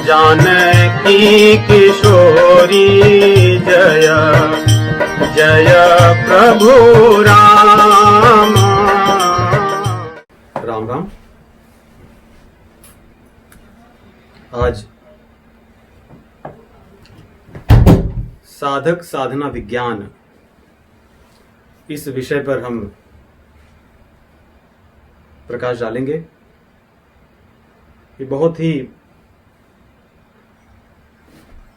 जानकी किशोरी जय जय प्रभु राम। राम राम। आज साधक साधना विज्ञान इस विषय पर हम प्रकाश डालेंगे। ये बहुत ही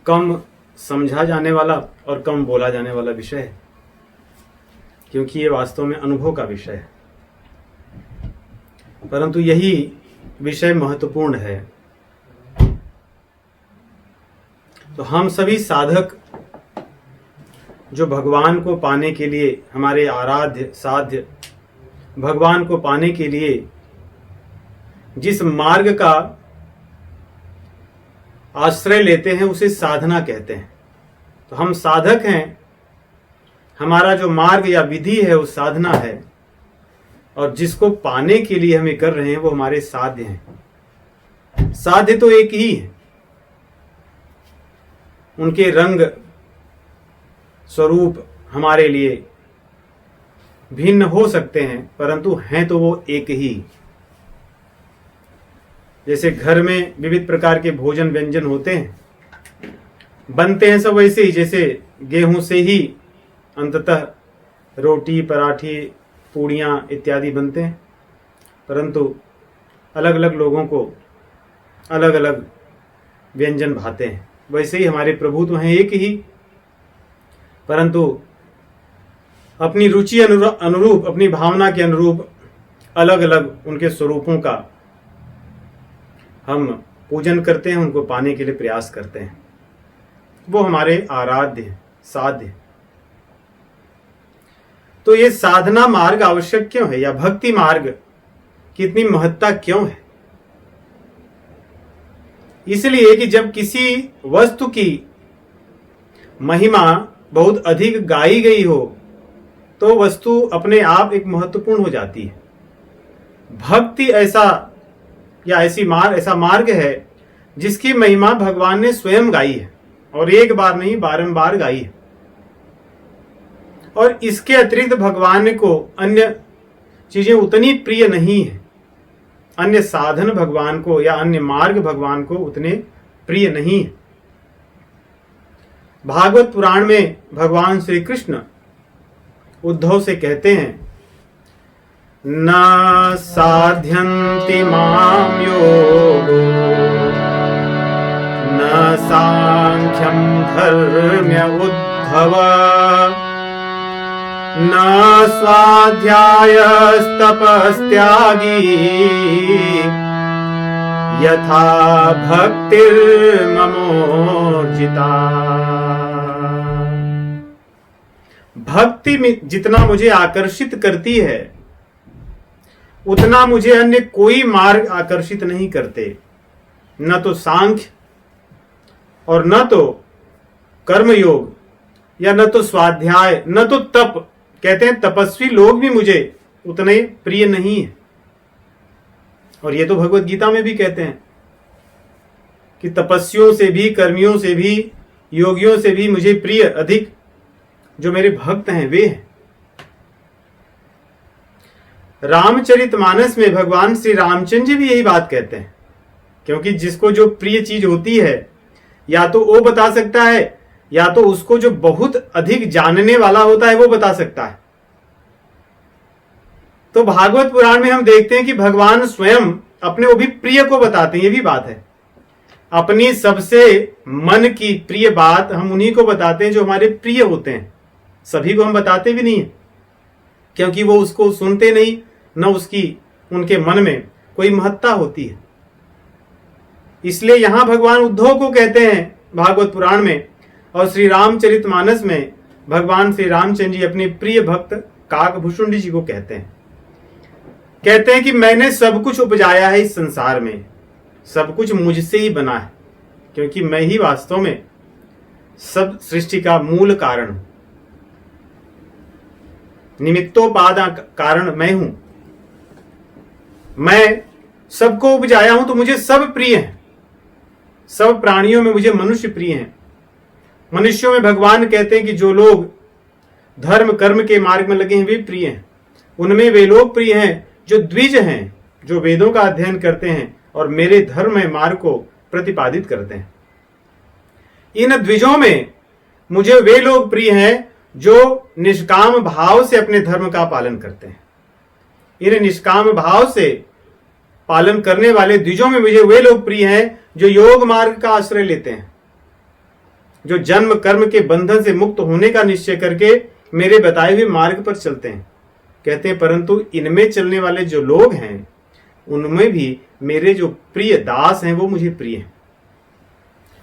कम समझा जाने वाला और कम बोला जाने वाला विषय है, क्योंकि ये वास्तव में अनुभव का विषय है, परंतु यही विषय महत्वपूर्ण है। तो हम सभी साधक जो भगवान को पाने के लिए, हमारे आराध्य साध्य भगवान को पाने के लिए जिस मार्ग का आश्रय लेते हैं उसे साधना कहते हैं। तो हम साधक हैं, हमारा जो मार्ग या विधि है वो साधना है, और जिसको पाने के लिए हमें कर रहे हैं वो हमारे साध्य हैं। साध्य तो एक ही है, उनके रंग स्वरूप हमारे लिए भिन्न हो सकते हैं, परंतु हैं तो वो एक ही। जैसे घर में विविध प्रकार के भोजन व्यंजन होते हैं, बनते हैं सब वैसे ही, जैसे गेहूं से ही अंततः रोटी, पराठी, पूड़ियाँ इत्यादि बनते हैं, परंतु अलग अलग लोगों को अलग अलग व्यंजन भाते हैं। वैसे ही हमारे प्रभु तो हैं एक ही, परंतु अपनी रुचि अनुरूप, अपनी भावना के अनुरूप अलग अलग उनके स्वरूपों का हम पूजन करते हैं, उनको पाने के लिए प्रयास करते हैं। वो हमारे आराध्य साध्य। तो ये साधना मार्ग आवश्यक क्यों है, या भक्ति मार्ग की इतनी महत्ता क्यों है? इसलिए कि जब किसी वस्तु की महिमा बहुत अधिक गाई गई हो तो वस्तु अपने आप एक महत्वपूर्ण हो जाती है। भक्ति ऐसा ऐसा मार्ग है जिसकी महिमा भगवान ने स्वयं गाई है, और एक बार नहीं बारंबार गाई है। और इसके अतिरिक्त भगवान को अन्य चीजें उतनी प्रिय नहीं है, अन्य साधन भगवान को या अन्य मार्ग भगवान को उतने प्रिय नहीं है। भागवत पुराण में भगवान श्री कृष्ण उद्धव से कहते हैं, न साध्यन्ति मां योगो न सांख्यं धर्म्य उद्धव न स्वाध्यायस्तपस्त्यागी यथा भक्तिर्ममोर्जिता। भक्ति में जितना मुझे आकर्षित करती है उतना मुझे अन्य कोई मार्ग आकर्षित नहीं करते, न तो सांख्य और न तो कर्मयोग, या न तो स्वाध्याय, न तो तप। कहते हैं तपस्वी लोग भी मुझे उतने प्रिय नहीं है। और ये तो भगवत गीता में भी कहते हैं कि तपस्वियों से भी, कर्मियों से भी, योगियों से भी मुझे प्रिय अधिक जो मेरे भक्त हैं वे हैं। रामचरितमानस में भगवान श्री रामचंद्र जी भी यही बात कहते हैं, क्योंकि जिसको जो प्रिय चीज होती है या तो वो बता सकता है, या तो उसको जो बहुत अधिक जानने वाला होता है वो बता सकता है। तो भागवत पुराण में हम देखते हैं कि भगवान स्वयं अपने वो भी प्रिय को बताते हैं। ये भी बात है, अपनी सबसे मन की प्रिय बात हम उन्हीं को बताते हैं जो हमारे प्रिय होते हैं। सभी को हम बताते भी नहीं है, क्योंकि वो उसको सुनते नहीं, न उसकी उनके मन में कोई महत्ता होती है। इसलिए यहां भगवान उद्धव को कहते हैं भागवत पुराण में, और श्री रामचरितमानस में भगवान श्री रामचंद्र जी अपने प्रिय भक्त काकभूषुंडी जी को कहते हैं कि मैंने सब कुछ उपजाया है इस संसार में, सब कुछ मुझसे ही बना है, क्योंकि मैं ही वास्तव में सब सृष्टि का मूल कारण हूं, निमित्तोपादान कारण मैं हूं। मैं सबको उपजाया हूं तो मुझे सब प्रिय है, सब प्राणियों में मुझे मनुष्य प्रिय हैं। मनुष्यों में भगवान कहते हैं कि जो लोग धर्म कर्म के मार्ग में लगे हैं वे प्रिय हैं। उनमें वे लोग प्रिय हैं जो द्विज हैं, जो वेदों का अध्ययन करते हैं और मेरे धर्म मार्ग को प्रतिपादित करते हैं। इन द्विजों में मुझे वे लोग प्रिय हैं जो निष्काम भाव से अपने धर्म का पालन करते हैं। इन निष्काम भाव से पालन करने वाले द्विजों में मुझे वे लोग प्रिय हैं जो योग मार्ग का आश्रय लेते हैं, जो जन्म कर्म के बंधन से मुक्त होने का निश्चय करके मेरे बताए हुए मार्ग पर चलते हैं। कहते हैं परंतु इनमें चलने वाले जो लोग हैं उनमें भी मेरे जो प्रिय दास हैं वो मुझे प्रिय हैं।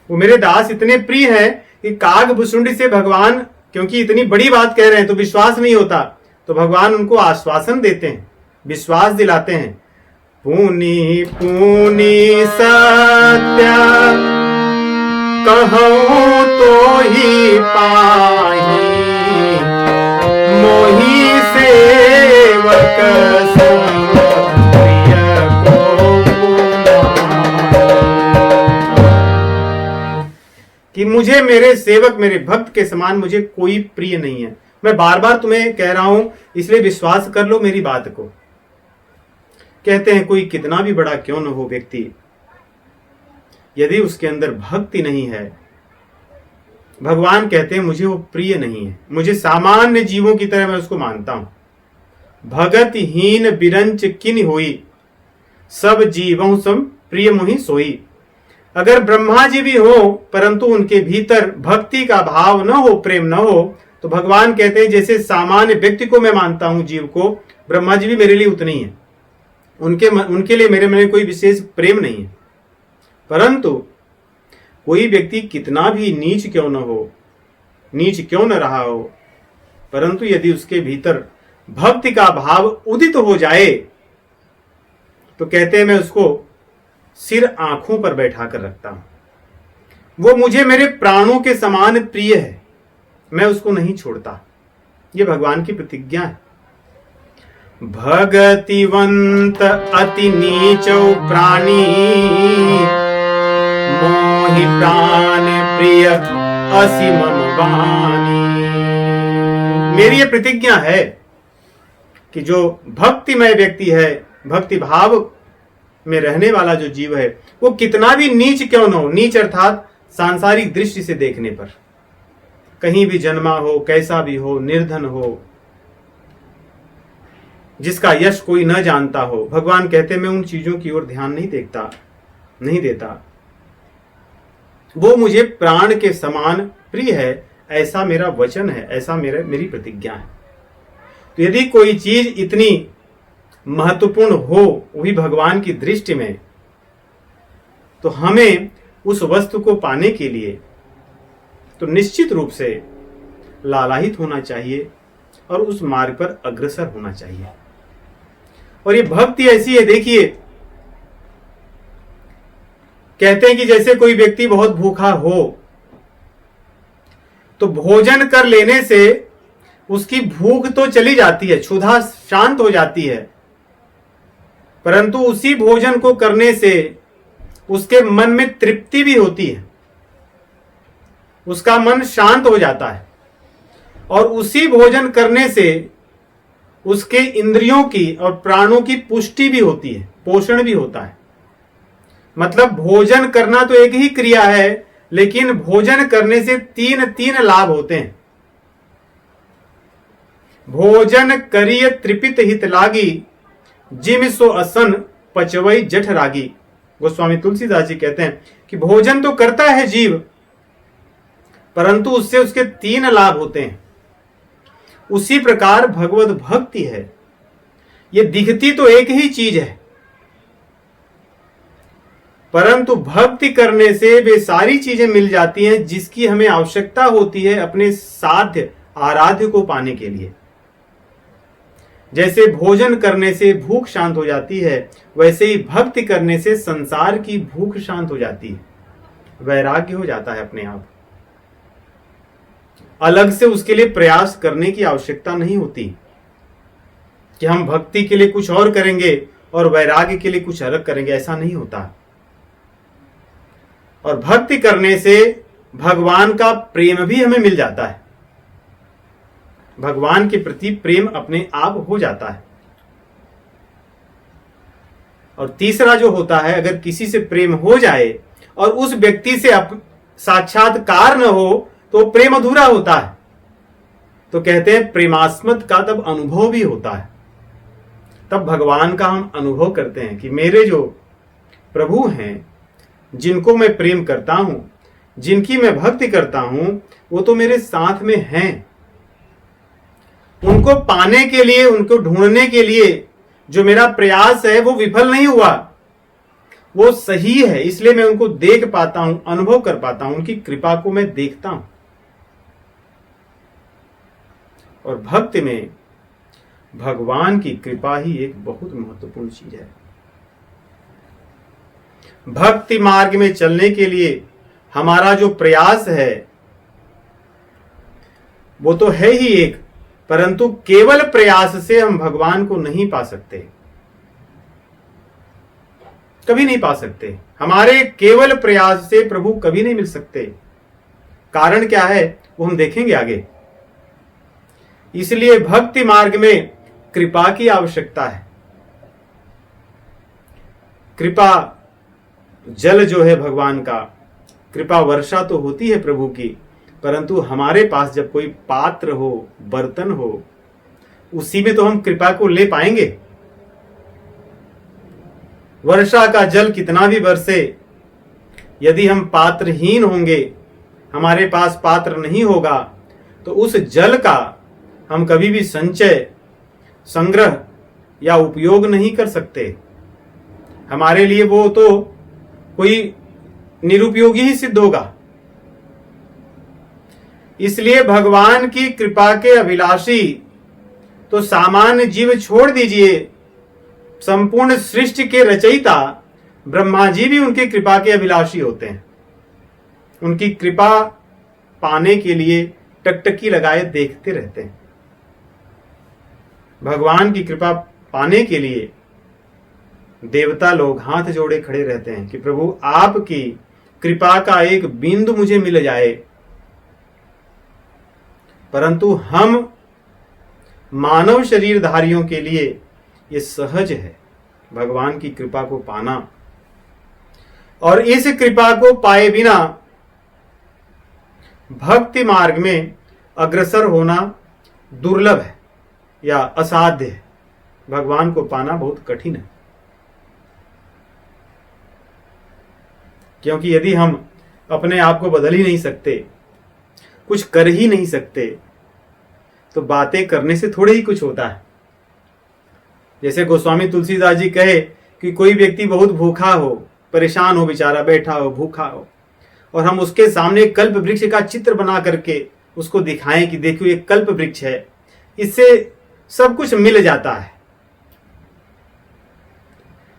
वो मेरे दास इतने प्रिय हैं कि काग भुसुंडी से भगवान, क्योंकि इतनी बड़ी बात कह रहे हैं तो विश्वास नहीं होता, तो भगवान उनको आश्वासन देते हैं, विश्वास दिलाते हैं। पुनि पुनि सत्य कहूं तो ही पाही, मोहि सेवक संग प्रिय को कि मुझे मेरे सेवक मेरे भक्त के समान मुझे कोई प्रिय नहीं है। मैं बार बार तुम्हें कह रहा हूं, इसलिए विश्वास कर लो मेरी बात को। कहते हैं कोई कितना भी बड़ा क्यों न हो व्यक्ति, यदि उसके अंदर भक्ति नहीं है, भगवान कहते हैं मुझे वो प्रिय नहीं है। मुझे सामान्य जीवों की तरह मैं उसको मानता हूं। भगत हीन बिरंच किन होई, सब जीवों सम प्रिय मोहि सोई। अगर ब्रह्मा जी भी हो परंतु उनके भीतर भक्ति का भाव न हो, प्रेम न हो, तो भगवान कहते हैं जैसे सामान्य व्यक्ति को मैं मानता हूं जीव को, ब्रह्मा जी भी मेरे लिए उतने ही है। उनके लिए मेरे में कोई विशेष प्रेम नहीं है। परंतु कोई व्यक्ति कितना भी नीच क्यों न हो, नीच क्यों न रहा हो, परंतु यदि उसके भीतर भक्ति का भाव उदित हो जाए तो कहते हैं मैं उसको सिर आंखों पर बैठा कर रखता हूं। वो मुझे मेरे प्राणों के समान प्रिय है, मैं उसको नहीं छोड़ता। ये भगवान की प्रतिज्ञा है। भगतिवंत अति नीचौ प्राणी, मोहि प्राण प्रिय असि मम वाणी। मेरी ये प्रतिज्ञा है कि जो भक्तिमय व्यक्ति है, भक्ति भाव में रहने वाला जो जीव है, वो कितना भी नीच क्यों न हो, नीच अर्थात सांसारिक दृष्टि से देखने पर, कहीं भी जन्मा हो, कैसा भी हो, निर्धन हो, जिसका यश कोई न जानता हो, भगवान कहते मैं उन चीजों की ओर ध्यान नहीं देता। वो मुझे प्राण के समान प्रिय है, ऐसा मेरा वचन है, ऐसा मेरी प्रतिज्ञा है। तो यदि कोई चीज इतनी महत्वपूर्ण हो, वो भी भगवान की दृष्टि में, तो हमें उस वस्तु को पाने के लिए तो निश्चित रूप से लालायित होना चाहिए और उस मार्ग पर अग्रसर होना चाहिए। और ये भक्ति ऐसी है, देखिए कहते हैं कि जैसे कोई व्यक्ति बहुत भूखा हो तो भोजन कर लेने से उसकी भूख तो चली जाती है, क्षुधा शांत हो जाती है, परंतु उसी भोजन को करने से उसके मन में तृप्ति भी होती है, उसका मन शांत हो जाता है। और उसी भोजन करने से उसके इंद्रियों की और प्राणों की पुष्टि भी होती है, पोषण भी होता है। मतलब भोजन करना तो एक ही क्रिया है, लेकिन भोजन करने से तीन लाभ होते हैं। भोजन करिय त्रिपित हित लागी, जिम सो असन पचवई जठ रागी। गोस्वामी तुलसीदास जी कहते हैं कि भोजन तो करता है जीव, परंतु उससे उसके 3 लाभ होते हैं। उसी प्रकार भगवत भक्ति है, ये दिखती तो एक ही चीज है, परंतु भक्ति करने से वे सारी चीजें मिल जाती हैं जिसकी हमें आवश्यकता होती है अपने साध्य आराध्य को पाने के लिए। जैसे भोजन करने से भूख शांत हो जाती है, वैसे ही भक्ति करने से संसार की भूख शांत हो जाती है, वैराग्य हो जाता है अपने आप। अलग से उसके लिए प्रयास करने की आवश्यकता नहीं होती कि हम भक्ति के लिए कुछ और करेंगे और वैराग्य के लिए कुछ अलग करेंगे, ऐसा नहीं होता। और भक्ति करने से भगवान का प्रेम भी हमें मिल जाता है। भगवान के प्रति प्रेम अपने आप हो जाता है। और तीसरा जो होता है, अगर किसी से प्रेम हो जाए और उस व्यक्ति से साक्षात्कार न हो तो प्रेम अधूरा होता है। तो कहते हैं प्रेमास्मद का तब अनुभव भी होता है। तब भगवान का हम अनुभव करते हैं कि मेरे जो प्रभु हैं, जिनको मैं प्रेम करता हूं, जिनकी मैं भक्ति करता हूं, वो तो मेरे साथ में हैं। उनको पाने के लिए, उनको ढूंढने के लिए जो मेरा प्रयास है वो विफल नहीं हुआ, वो सही है। इसलिए मैं उनको देख पाता हूं, अनुभव कर पाता हूं, उनकी कृपा को मैं देखता हूं। और भक्ति में भगवान की कृपा ही एक बहुत महत्वपूर्ण चीज है। भक्ति मार्ग में चलने के लिए हमारा जो प्रयास है वो तो है ही एक, परंतु केवल प्रयास से हम भगवान को नहीं पा सकते, कभी नहीं पा सकते। हमारे केवल प्रयास से प्रभु कभी नहीं मिल सकते। कारण क्या है वो हम देखेंगे आगे। इसलिए भक्ति मार्ग में कृपा की आवश्यकता है। कृपा जल जो है भगवान का, कृपा वर्षा तो होती है प्रभु की, परंतु हमारे पास जब कोई पात्र हो, बर्तन हो, उसी में तो हम कृपा को ले पाएंगे। वर्षा का जल कितना भी बरसे, यदि हम पात्रहीन होंगे, हमारे पास पात्र नहीं होगा, तो उस जल का हम कभी भी संचय, संग्रह या उपयोग नहीं कर सकते। हमारे लिए वो तो कोई निरुपयोगी ही सिद्ध होगा। इसलिए भगवान की कृपा के अभिलाषी तो सामान्य जीव छोड़ दीजिए, संपूर्ण सृष्टि के रचयिता ब्रह्मा जी भी उनकी कृपा के अभिलाषी होते हैं। उनकी कृपा पाने के लिए टकटकी लगाए देखते रहते हैं। भगवान की कृपा पाने के लिए देवता लोग हाथ जोड़े खड़े रहते हैं कि प्रभु आपकी कृपा का एक बिंदु मुझे मिल जाए। परंतु हम मानव शरीरधारियों के लिए ये सहज है भगवान की कृपा को पाना, और इस कृपा को पाए बिना भक्ति मार्ग में अग्रसर होना दुर्लभ है या असाध्य है। भगवान को पाना बहुत कठिन है, क्योंकि यदि हम अपने आप को बदल ही नहीं सकते, कुछ कर ही नहीं सकते, तो बातें करने से थोड़े ही कुछ होता है। जैसे गोस्वामी तुलसीदास जी कहे कि कोई व्यक्ति बहुत भूखा हो, परेशान हो, बेचारा बैठा हो, भूखा हो, और हम उसके सामने कल्प वृक्ष का चित्र बना करके उसको दिखाएं कि देखो ये कल्प वृक्ष है, इससे सब कुछ मिल जाता है।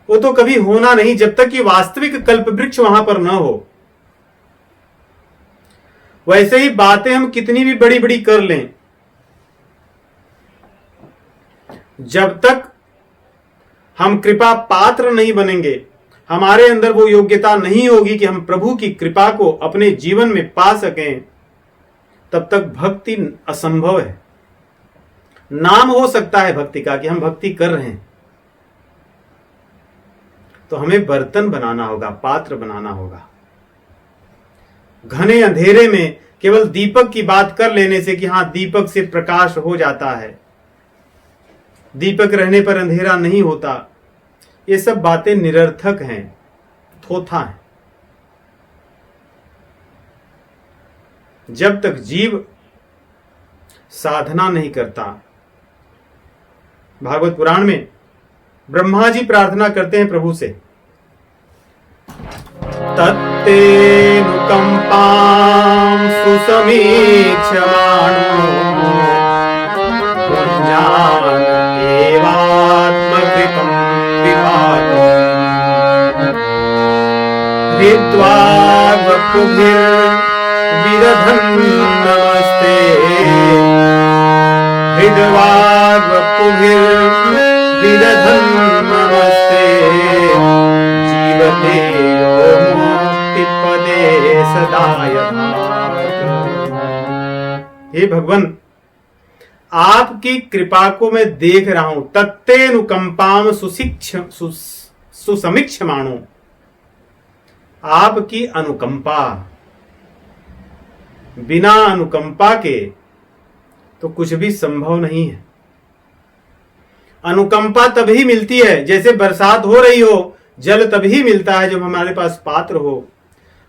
वो तो कभी होना नहीं जब तक कि वास्तविक कल्प वृक्ष वहां पर न हो। वैसे ही बातें हम कितनी भी बड़ी बड़ी कर लें, जब तक हम कृपा पात्र नहीं बनेंगे, हमारे अंदर वो योग्यता नहीं होगी कि हम प्रभु की कृपा को अपने जीवन में पा सकें, तब तक भक्ति असंभव है। नाम हो सकता है भक्ति का कि हम भक्ति कर रहे हैं, तो हमें बर्तन बनाना होगा, पात्र बनाना होगा। घने अंधेरे में केवल दीपक की बात कर लेने से कि हां दीपक से प्रकाश हो जाता है, दीपक रहने पर अंधेरा नहीं होता, ये सब बातें निरर्थक हैं, थोथा हैं। जब तक जीव साधना नहीं करता, भागवत पुराण में ब्रह्मा जी प्रार्थना करते हैं प्रभु से, तत्तेनुकंपां सुसमीक्षमाणो ज्ञान एवात्मकृतं विभातो हृद्वाग्वपुभिर्विदधन् नमस्ते हृद्वाग्वपुभिर्विदधन् नमस्ते जीवते यो मुक्तिपदे सदा यथार्थ। हे भगवान, आपकी कृपा को मैं देख रहा हूं। तत्तेनुकंपाम सुसमीक्षमाणो, आपकी अनुकंपा, बिना अनुकंपा के तो कुछ भी संभव नहीं है। अनुकंपा तभी मिलती है, जैसे बरसात हो रही हो, जल तभी मिलता है जब हमारे पास पात्र हो।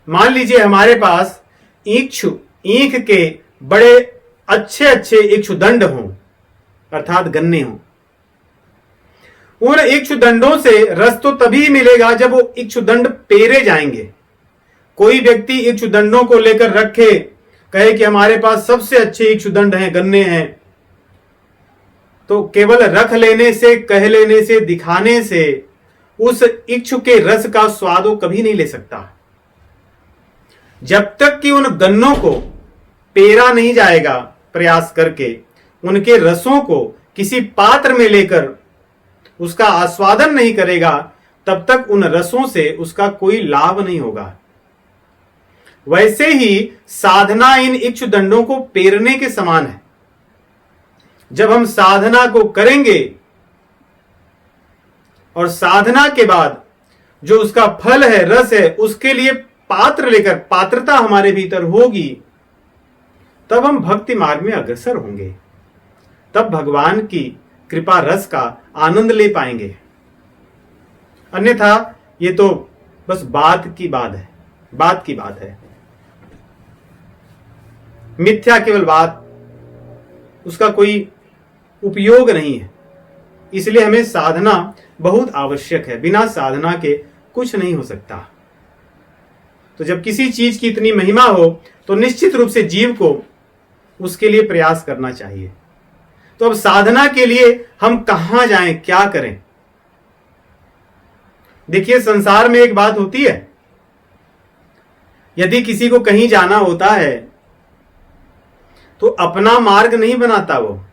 मान लीजिए हमारे पास ईख के बड़े अच्छे अच्छे इक्षुदंड हों, अर्थात गन्ने हों। उन इक्षुदंडों से रस तो तभी मिलेगा जब वो इक्षुदंड पेरे जाएंगे। कोई व्यक्ति इक्षुदंडों को लेकर रखे, कहे कि हमारे पास सबसे अच्छे इक्षुदंड हैं, गन्ने हैं, तो केवल रख लेने से, कह लेने से, दिखाने से उस इक्षु के रस का स्वाद वो कभी नहीं ले सकता। जब तक कि उन गन्नों को पेरा नहीं जाएगा प्रयास करके, उनके रसों को किसी पात्र में लेकर उसका आस्वादन नहीं करेगा, तब तक उन रसों से उसका कोई लाभ नहीं होगा। वैसे ही साधना इन इक्षुदंडों को पेरने के समान है। जब हम साधना को करेंगे और साधना के बाद जो उसका फल है, रस है, उसके लिए पात्र लेकर, पात्रता हमारे भीतर होगी, तब हम भक्ति मार्ग में अग्रसर होंगे। तब भगवान की कृपा रस का आनंद ले पाएंगे। अन्यथा ये तो बस बात की बात है, मिथ्या केवल बात, उसका कोई उपयोग नहीं है। इसलिए हमें साधना बहुत आवश्यक है। बिना साधना के कुछ नहीं हो सकता। तो जब किसी चीज की इतनी महिमा हो तो निश्चित रूप से जीव को उसके लिए प्रयास करना चाहिए। तो अब साधना के लिए हम कहां जाएं, क्या करें? देखिए, संसार में एक बात होती है, यदि किसी को कहीं जाना होता है तो अपना मार्ग नहीं बनाता, वो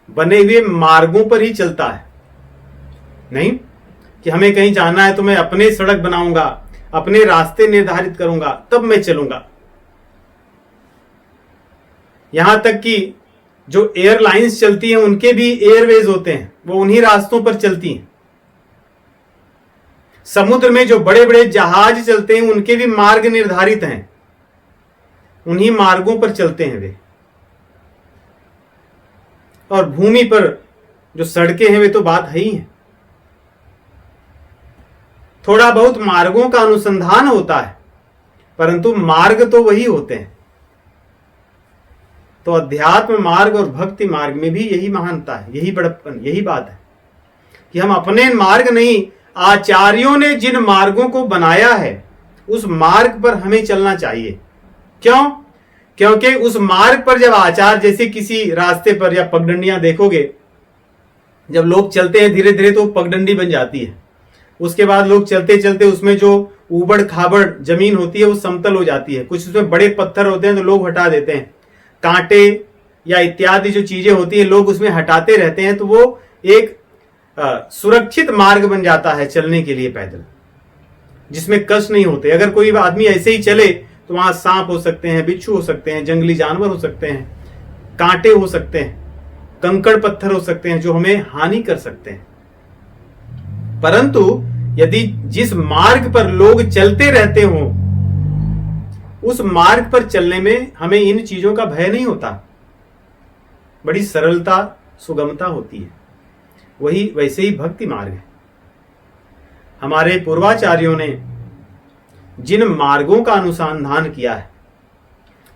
बने हुए मार्गों पर ही चलता है। नहीं कि हमें कहीं जाना है तो मैं अपने सड़क बनाऊंगा, अपने रास्ते निर्धारित करूंगा, तब मैं चलूंगा। यहां तक कि जो एयरलाइंस चलती हैं उनके भी एयरवेज होते हैं, वो उन्हीं रास्तों पर चलती हैं। समुद्र में जो बड़े बड़े जहाज चलते हैं उनके भी मार्ग निर्धारित हैं, उन्हीं मार्गों पर चलते हैं वे। और भूमि पर जो सड़कें हैं वे तो बात है ही है। थोड़ा बहुत मार्गों का अनुसंधान होता है, परंतु मार्ग तो वही होते हैं। तो अध्यात्म मार्ग और भक्ति मार्ग में भी यही महानता है, यही बड़प्पन, यही बात है कि हम अपने मार्ग नहीं, आचार्यों ने जिन मार्गों को बनाया है उस मार्ग पर हमें चलना चाहिए। क्यों? क्योंकि उस मार्ग पर जब आचार्य, जैसे किसी रास्ते पर या पगडंडियां देखोगे, जब लोग चलते हैं धीरे धीरे तो पगडंडी बन जाती है। उसके बाद लोग चलते चलते उसमें जो ऊबड़ खाबड़ जमीन होती है वो समतल हो जाती है। कुछ उसमें बड़े पत्थर होते हैं तो लोग हटा देते हैं, कांटे या इत्यादि जो चीजें होती है लोग उसमें हटाते रहते हैं, तो वो एक सुरक्षित मार्ग बन जाता है चलने के लिए पैदल, जिसमें कष्ट नहीं होते। अगर कोई आदमी ऐसे ही चले तो वहां सांप हो सकते हैं, बिच्छू हो सकते हैं, जंगली जानवर हो सकते हैं, कांटे हो सकते हैं, कंकड़ पत्थर हो सकते हैं जो हमें हानि कर सकते हैं। परंतु यदि जिस मार्ग पर लोग चलते रहते हो उस मार्ग पर चलने में हमें इन चीजों का भय नहीं होता, बड़ी सरलता, सुगमता होती है। वही वैसे ही भक्ति मार्ग है। हमारे पूर्वाचार्यों ने जिन मार्गों का अनुसंधान किया है,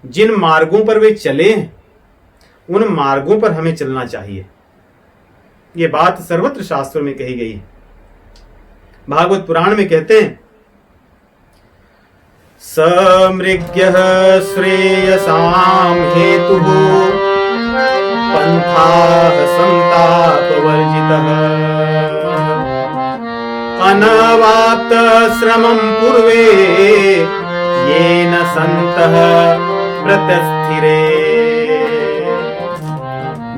जिन मार्गों पर वे चले हैं, उन मार्गों पर हमें चलना चाहिए। ये बात सर्वत्र शास्त्रों में कही गई है। भागवत पुराण में कहते हैं, समृग्य श्रेयसाम हेतु पंथाः संतापवर्जितः अनवाप्त श्रमं पूर्वे येन सन्तः प्रत्यस्थिरे।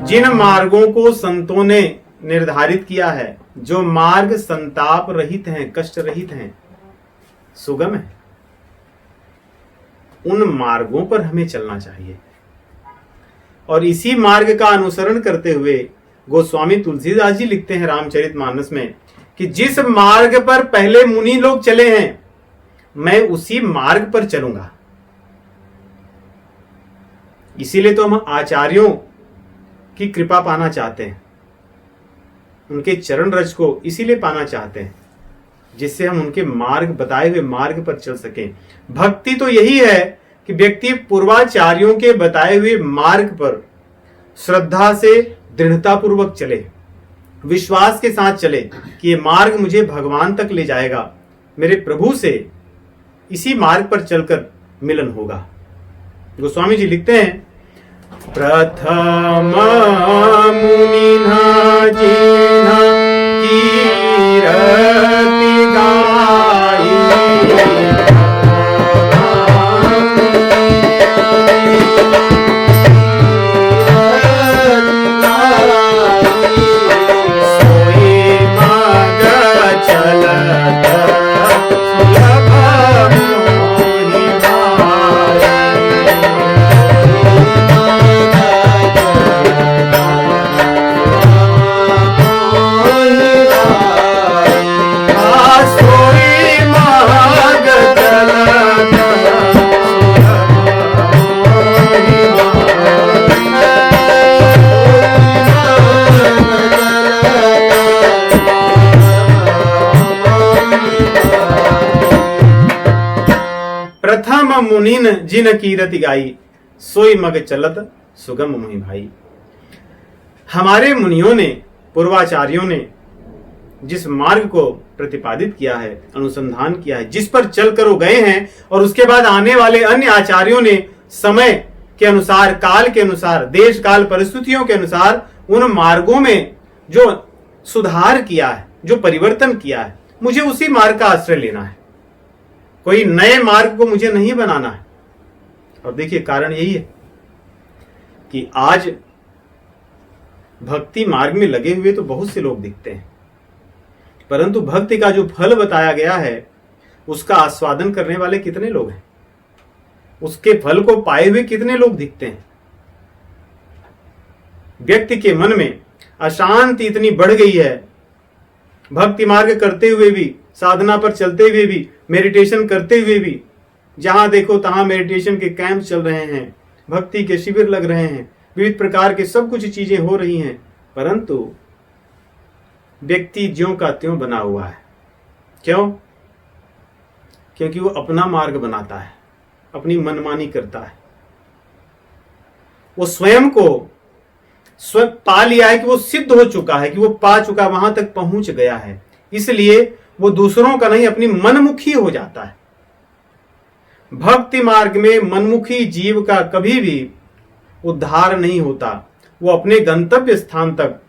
जिन मार्गों को संतों ने निर्धारित किया है, जो मार्ग संताप रहित हैं, कष्ट रहित हैं, सुगम है, उन मार्गों पर हमें चलना चाहिए। और इसी मार्ग का अनुसरण करते हुए गोस्वामी तुलसीदास जी लिखते हैं रामचरितमानस में कि जिस मार्ग पर पहले मुनि लोग चले हैं, मैं उसी मार्ग पर चलूंगा। इसीलिए तो हम आचार्यों की कृपा पाना चाहते हैं, उनके चरण रज को इसीलिए पाना चाहते हैं जिससे हम उनके मार्ग, बताए हुए मार्ग पर चल सकें। भक्ति तो यही है कि व्यक्ति पूर्वाचार्यों के बताए हुए मार्ग पर श्रद्धा से दृढ़ता पूर्वक चले, विश्वास के साथ चले कि ये मार्ग मुझे भगवान तक ले जाएगा, मेरे प्रभु से इसी मार्ग पर चलकर मिलन होगा। गोस्वामी जी लिखते हैं, प्रथम मुनिना जिन्हा कीरति गाई, सोई मग चलत सुलभ मोहि भाई। प्रथम मुनिन जिन कीरति गाई, सोई मग चलत सुगम मोहि भाई। हमारे मुनियों ने, पूर्वाचार्यों ने जिस मार्ग को प्रतिपादित किया है, अनुसंधान किया है, जिस पर चलकर वो गए हैं, और उसके बाद आने वाले अन्य आचार्यों ने समय के अनुसार, काल के अनुसार, देश काल परिस्थितियों के अनुसार उन मार्गों में जो सुधार किया है, जो परिवर्तन किया है, मुझे उसी मार्ग का आश्रय लेना है। कोई नए मार्ग को मुझे नहीं बनाना है। और देखिए कारण यही है कि आज भक्ति मार्ग में लगे हुए तो बहुत से लोग दिखते हैं, परंतु भक्ति का जो फल बताया गया है उसका आस्वादन करने वाले कितने लोग हैं, उसके फल को पाए हुए कितने लोग दिखते हैं। व्यक्ति के मन में अशांति इतनी बढ़ गई है, भक्ति मार्ग करते हुए भी, साधना पर चलते हुए भी, मेडिटेशन करते हुए भी, जहां देखो तहां मेडिटेशन के कैंप चल रहे हैं, भक्ति के शिविर लग रहे हैं, विविध प्रकार के सब कुछ चीजें हो रही हैं, परंतु व्यक्ति ज्यों का त्यों बना हुआ है। क्यों? क्योंकि वो अपना मार्ग बनाता है, अपनी मनमानी करता है। वो स्वयं को पा लिया है कि वो सिद्ध हो चुका है, कि वो पा चुका, वहां तक पहुंच गया है, इसलिए वो दूसरों का नहीं अपनी मनमुखी हो जाता है। भक्ति मार्ग में मनमुखी जीव का कभी भी उद्धार नहीं होता, वो अपने गंतव्य स्थान तक,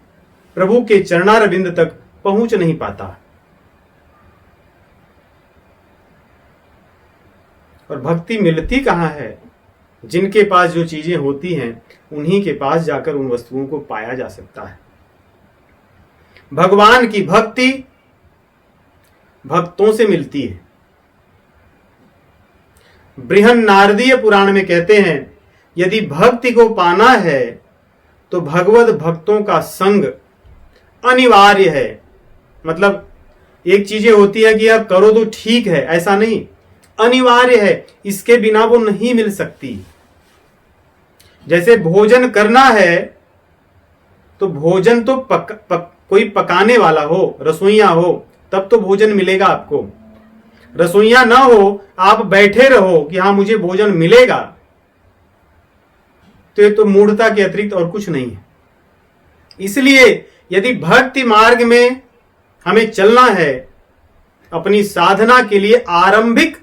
प्रभु के चरणारविंद तक पहुंच नहीं पाता। और भक्ति मिलती कहां है? जिनके पास जो चीजें होती हैं उन्हीं के पास जाकर उन वस्तुओं को पाया जा सकता है। भगवान की भक्ति भक्तों से मिलती है। बृहन नारदीय पुराण में कहते हैं, यदि भक्ति को पाना है तो भगवत भक्तों का संग अनिवार्य है। मतलब एक चीजें होती है कि आप करो तो ठीक है, ऐसा नहीं, अनिवार्य है, इसके बिना वो नहीं मिल सकती। जैसे भोजन करना है तो भोजन तो कोई पकाने वाला हो, रसोइया हो, तब तो भोजन मिलेगा आपको। रसोइया ना हो, आप बैठे रहो कि हाँ मुझे भोजन मिलेगा, तो ये तो मूढ़ता के अतिरिक्त और कुछ नहीं है। इसलिए यदि भक्ति मार्ग में हमें चलना है, अपनी साधना के लिए आरंभिक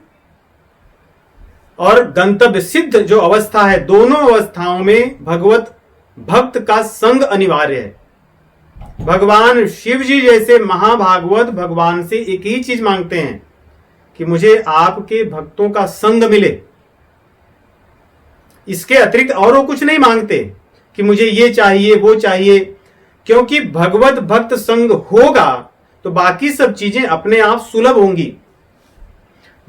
और गंतव्य सिद्ध जो अवस्था है, दोनों अवस्थाओं में भगवत भक्त का संग अनिवार्य है। भगवान शिव जी जैसे महाभागवत भगवान से एक ही चीज मांगते हैं कि मुझे आपके भक्तों का संग मिले। इसके अतिरिक्त और वो कुछ नहीं मांगते कि मुझे ये चाहिए वो चाहिए, क्योंकि भगवत भक्त संग होगा तो बाकी सब चीजें अपने आप सुलभ होंगी।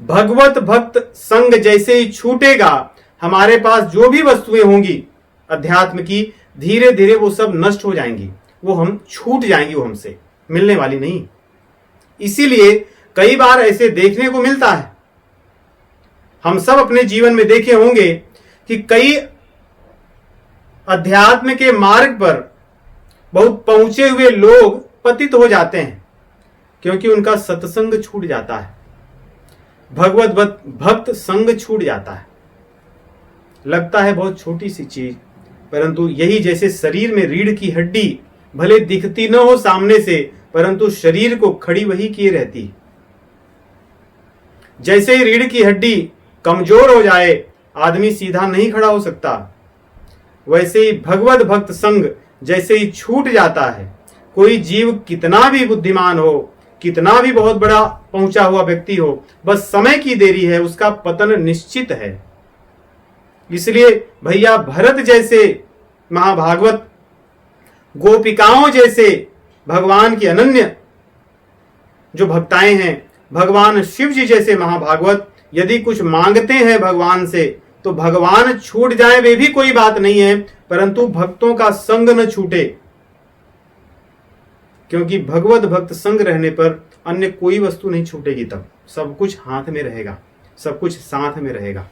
भगवत भक्त संग जैसे ही छूटेगा, हमारे पास जो भी वस्तुएं होंगी अध्यात्म की, धीरे धीरे वो सब नष्ट हो जाएंगी, वो हम छूट जाएंगी, वो हमसे मिलने वाली नहीं। इसीलिए कई बार ऐसे देखने को मिलता है, हम सब अपने जीवन में देखे होंगे कि कई अध्यात्म के मार्ग पर बहुत पहुंचे हुए लोग पतित हो जाते हैं, क्योंकि उनका सत्संग छूट जाता है, भगवत भक्त संग छूट जाता है। लगता है बहुत छोटी सी चीज, परंतु यही जैसे शरीर में रीढ़ की हड्डी भले दिखती न हो सामने से, परंतु शरीर को खड़ी वही किए रहती है। जैसे ही रीढ़ की हड्डी कमजोर हो जाए, आदमी सीधा नहीं खड़ा हो सकता, वैसे ही भगवत भक्त संग जैसे ही छूट जाता है, कोई जीव कितना भी बुद्धिमान हो, कितना भी बहुत बड़ा पहुंचा हुआ व्यक्ति हो, बस समय की देरी है, उसका पतन निश्चित है। इसलिए भैया भरत जैसे महाभागवत, गोपिकाओं जैसे भगवान की अनन्य जो भक्ताएं हैं, भगवान शिव जी जैसे महाभागवत यदि कुछ मांगते हैं भगवान से, तो भगवान छूट जाए वे भी कोई बात नहीं है, परंतु भक्तों का संग न छूटे, क्योंकि भगवत भक्त संग रहने पर अन्य कोई वस्तु नहीं छूटेगी, तब सब कुछ हाथ में रहेगा, सब कुछ साथ में रहेगा।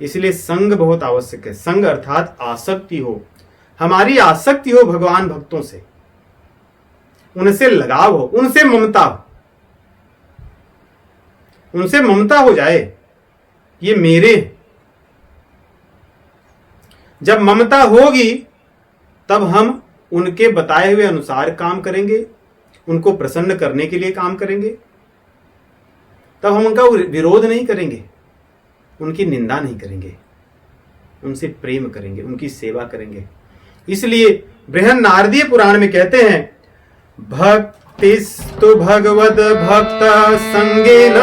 इसलिए संग बहुत आवश्यक है। संग अर्थात आसक्ति हो, हमारी आसक्ति हो भगवान भक्तों से, उनसे लगाव हो, उनसे ममता हो, उनसे ममता हो जाए, ये मेरे। जब ममता होगी तब हम उनके बताए हुए अनुसार काम करेंगे, उनको प्रसन्न करने के लिए काम करेंगे, तब हम उनका विरोध नहीं करेंगे, उनकी निंदा नहीं करेंगे, उनसे प्रेम करेंगे, उनकी सेवा करेंगे। इसलिए बृहन्नारदीय पुराण में कहते हैं, भक्तिस्तु भगवद भक्त संगेन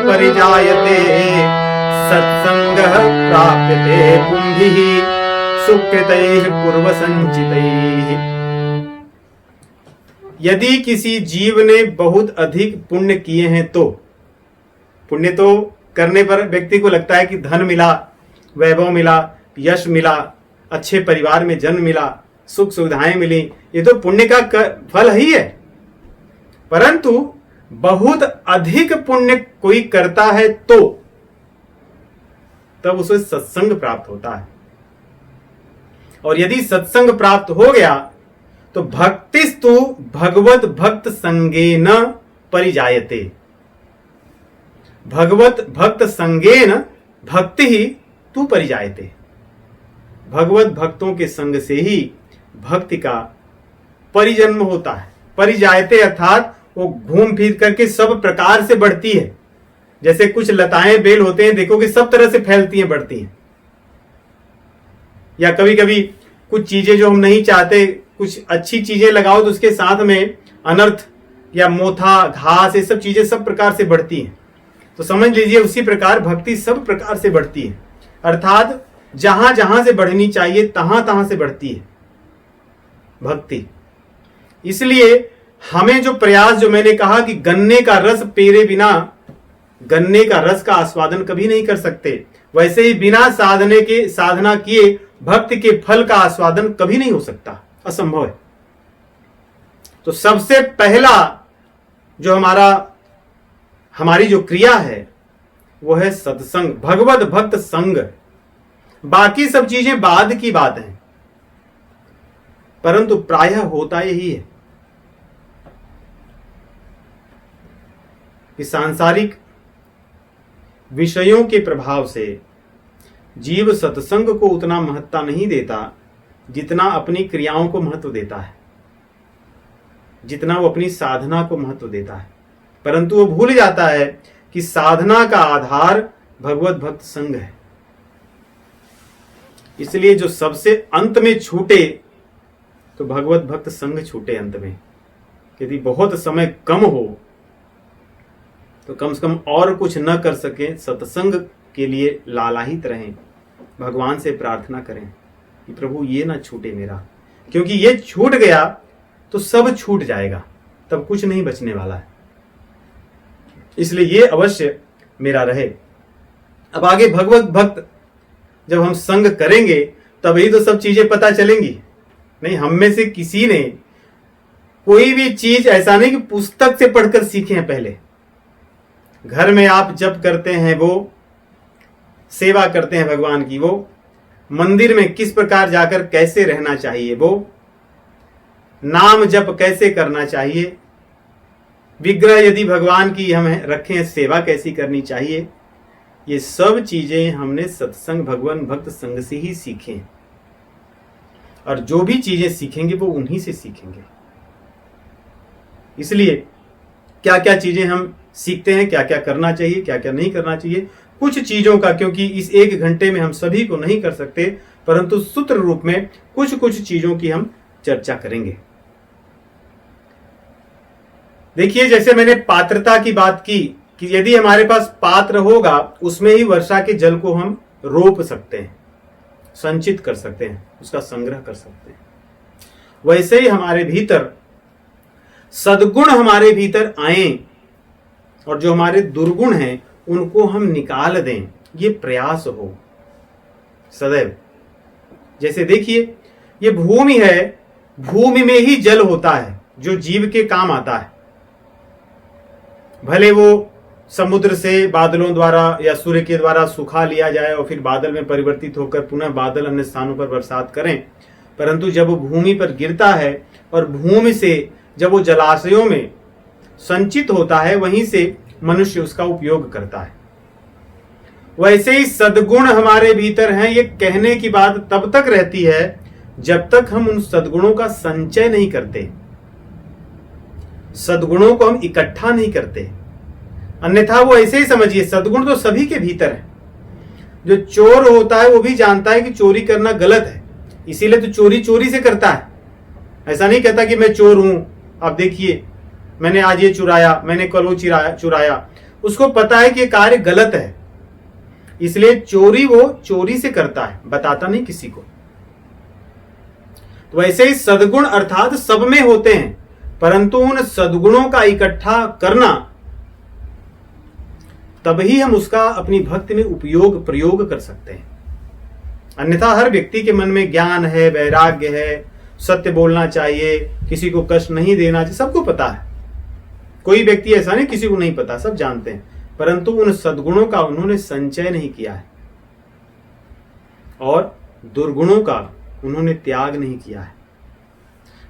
परिजायते सत्संगः प्राप्यते पुंभिः सुकृतैः पूर्व संचितैः। यदि किसी जीव ने बहुत अधिक पुण्य किए हैं, तो पुण्य तो करने पर व्यक्ति को लगता है कि धन मिला, वैभव मिला, यश मिला, अच्छे परिवार में जन्म मिला, सुख सुविधाएं मिली, ये तो पुण्य का फल ही है। परंतु बहुत अधिक पुण्य कोई करता है तो तब उसे सत्संग प्राप्त होता है, और यदि सत्संग प्राप्त हो गया तो भक्तिस्तु भगवत भक्त संगेन परिजायते। भगवत भक्त संगेन भक्ति ही तू परिजायते। भगवत भक्तों के संग से ही भक्ति का परिजन्म होता है। परिजायते अर्थात वो घूम फिर करके सब प्रकार से बढ़ती है। जैसे कुछ लताएं बेल होते हैं, देखो कि सब तरह से फैलती हैं, बढ़ती हैं। या कभी कभी कुछ चीजें जो हम नहीं चाहते, कुछ अच्छी चीजें लगाओ तो उसके साथ में अनर्थ या मोथा, घास, ये सब चीजें सब प्रकार से बढ़ती हैं। तो समझ लीजिए उसी प्रकार भक्ति सब प्रकार से बढ़ती है, अर्थात जहां जहां से बढ़नी चाहिए तहां तहां से बढ़ती है भक्ति। इसलिए हमें जो प्रयास, जो मैंने कहा कि गन्ने का रस पेरे बिना गन्ने का रस का आस्वादन कभी नहीं कर सकते, वैसे ही बिना साधना किए भक्ति के फल का आस्वादन कभी नहीं हो सकता, असंभव है। तो सबसे पहला जो हमारी जो क्रिया है वो है सत्संग, भगवत भक्त संग। बाकी सब चीजें बाद की बात है, परंतु प्रायः होता यही है कि सांसारिक विषयों के प्रभाव से जीव सत्संग को उतना महत्ता नहीं देता जितना अपनी क्रियाओं को महत्व देता है, जितना वो अपनी साधना को महत्व देता है। परंतु वो भूल जाता है कि साधना का आधार भगवत भक्त संग है। इसलिए जो सबसे अंत में छूटे तो भगवत भक्त संग छूटे अंत में। यदि बहुत समय कम हो तो कम से कम और कुछ न कर सके, सत्संग के लिए लालायित रहें, भगवान से प्रार्थना करें कि प्रभु ये ना छूटे मेरा, क्योंकि ये छूट गया तो सब छूट जाएगा, तब कुछ नहीं बचने वाला है। इसलिए ये अवश्य मेरा रहे। अब आगे भगवत भक्त जब हम संग करेंगे तभी तो सब चीजें पता चलेंगी। नहीं, हम में से किसी ने कोई भी चीज ऐसा नहीं कि पुस्तक से पढ़कर सीखे हैं। पहले घर में आप जप करते हैं, वो सेवा करते हैं भगवान की, वो मंदिर में किस प्रकार जाकर कैसे रहना चाहिए, वो नाम जप कैसे करना चाहिए, विग्रह यदि भगवान की हम रखें सेवा कैसी करनी चाहिए, ये सब चीजें हमने सत्संग भगवान भक्त संग से ही सीखे। और जो भी चीजें सीखेंगे वो उन्हीं से सीखेंगे। इसलिए क्या क्या चीजें हम सीखते हैं, क्या क्या करना चाहिए, क्या क्या नहीं करना चाहिए, कुछ चीजों का, क्योंकि इस 1 घंटे में हम सभी को नहीं कर सकते, परंतु सूत्र रूप में कुछ कुछ चीजों की हम चर्चा करेंगे। देखिए, जैसे मैंने पात्रता की बात की कि यदि हमारे पास पात्र होगा उसमें ही वर्षा के जल को हम रोप सकते हैं, संचित कर सकते हैं, उसका संग्रह कर सकते हैं। वैसे ही हमारे भीतर सद्गुण हमारे भीतर आए और जो हमारे दुर्गुण हैं उनको हम निकाल दें, ये प्रयास हो सदैव। जैसे देखिए, ये भूमि है, भूमि में ही जल होता है जो जीव के काम आता है। भले वो समुद्र से बादलों द्वारा या सूर्य के द्वारा सुखा लिया जाए और फिर बादल में परिवर्तित होकर पुनः बादल अन्य स्थानों पर बरसात करें, परंतु जब वो भूमि पर गिरता है और भूमि से जब वो जलाशयों में संचित होता है, वहीं से मनुष्य उसका उपयोग करता है। वैसे ही सद्गुण हमारे भीतर हैं, ये कहने की बात तब तक रहती है जब तक हम उन सद्गुणों का संचय नहीं करते, सद्गुणों को हम इकट्ठा नहीं करते। अन्यथा वो ऐसे ही समझिए, सद्गुण तो सभी के भीतर है। जो चोर होता है वो भी जानता है कि चोरी करना गलत है, इसीलिए तो चोरी चोरी से करता है। ऐसा नहीं कहता कि मैं चोर हूं, आप देखिए मैंने आज ये चुराया, मैंने कल वो चुराया। उसको पता है कि ये कार्य गलत है, इसलिए चोरी वो चोरी से करता है, बताता नहीं किसी को। तो वैसे ही सद्गुण अर्थात सब में होते हैं, परंतु उन सद्गुणों का इकट्ठा करना, तभी हम उसका अपनी भक्ति में उपयोग प्रयोग कर सकते हैं। अन्यथा हर व्यक्ति के मन में ज्ञान है, वैराग्य है, सत्य बोलना चाहिए, किसी को कष्ट नहीं देना चाहिए, सबको पता है। कोई व्यक्ति ऐसा नहीं किसी को नहीं पता, सब जानते हैं, परंतु उन सद्गुणों का उन्होंने संचय नहीं किया है और दुर्गुणों का उन्होंने त्याग नहीं किया है।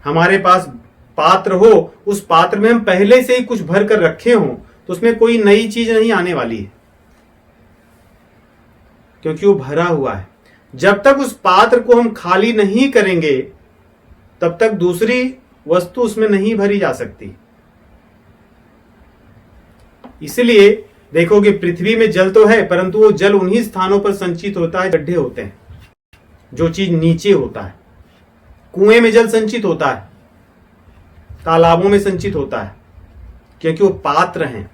हमारे पास पात्र हो, उस पात्र में हम पहले से ही कुछ भर कर रखे हों, तो उसमें कोई नई चीज नहीं आने वाली है, क्योंकि वो भरा हुआ है। जब तक उस पात्र को हम खाली नहीं करेंगे तब तक दूसरी वस्तु उसमें नहीं भरी जा सकती। इसलिए देखोगे पृथ्वी में जल तो है, परंतु वो जल उन्हीं स्थानों पर संचित होता है, गड्ढे होते हैं, जो चीज नीचे होता है। कुएं में जल संचित होता है, तालाबों में संचित होता है, क्योंकि वो पात्र हैं।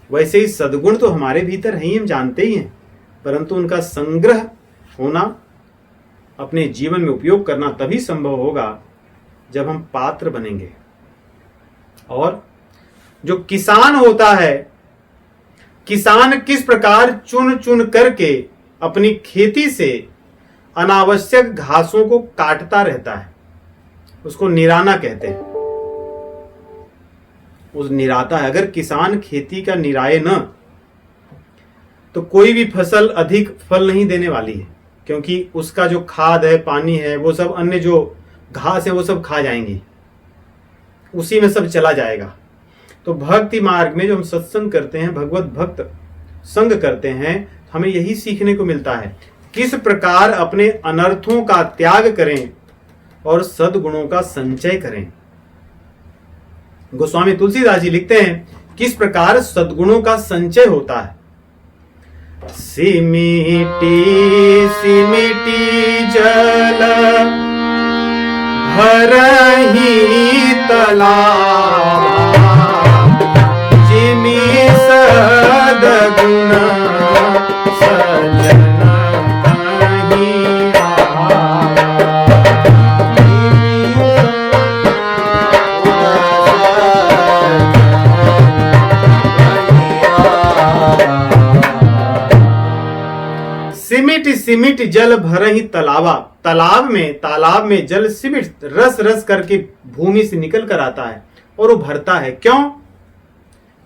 वैसे ही सद्गुण तो हमारे भीतर है ही, हम जानते ही हैं, परंतु उनका संग्रह होना, अपने जीवन में उपयोग करना तभी संभव होगा जब हम पात्र बनेंगे। और जो किसान होता है, किसान किस प्रकार चुन चुन करके अपनी खेती से अनावश्यक घासों को काटता रहता है, उसको निराना कहते हैं। उस निराता है। अगर किसान खेती का निराए न, तो कोई भी फसल अधिक फल नहीं देने वाली है, क्योंकि उसका जो खाद है, पानी है, वो सब अन्य जो घास है वो सब खा जाएंगी, उसी में सब चला जाएगा। तो भक्ति मार्ग में जो हम सत्संग करते हैं, भगवत भक्त संग करते हैं, हमें यही सीखने को मिलता है किस प्रकार अपने अनर्थों का त्याग करें और सद्गुणों का संचय करें। गोस्वामी तुलसीदास जी लिखते हैं किस प्रकार सद्गुणों का संचय होता है। सिमिटी सिमिटी जल भरही तालाब, जिमि सद्गुण सजन कहीं आवा। सिमिट सिमिट जल भरहि तालाबा, तालाब में जल सिमिट रस रस करके भूमि से निकल कर आता है और वो भरता है। क्यों?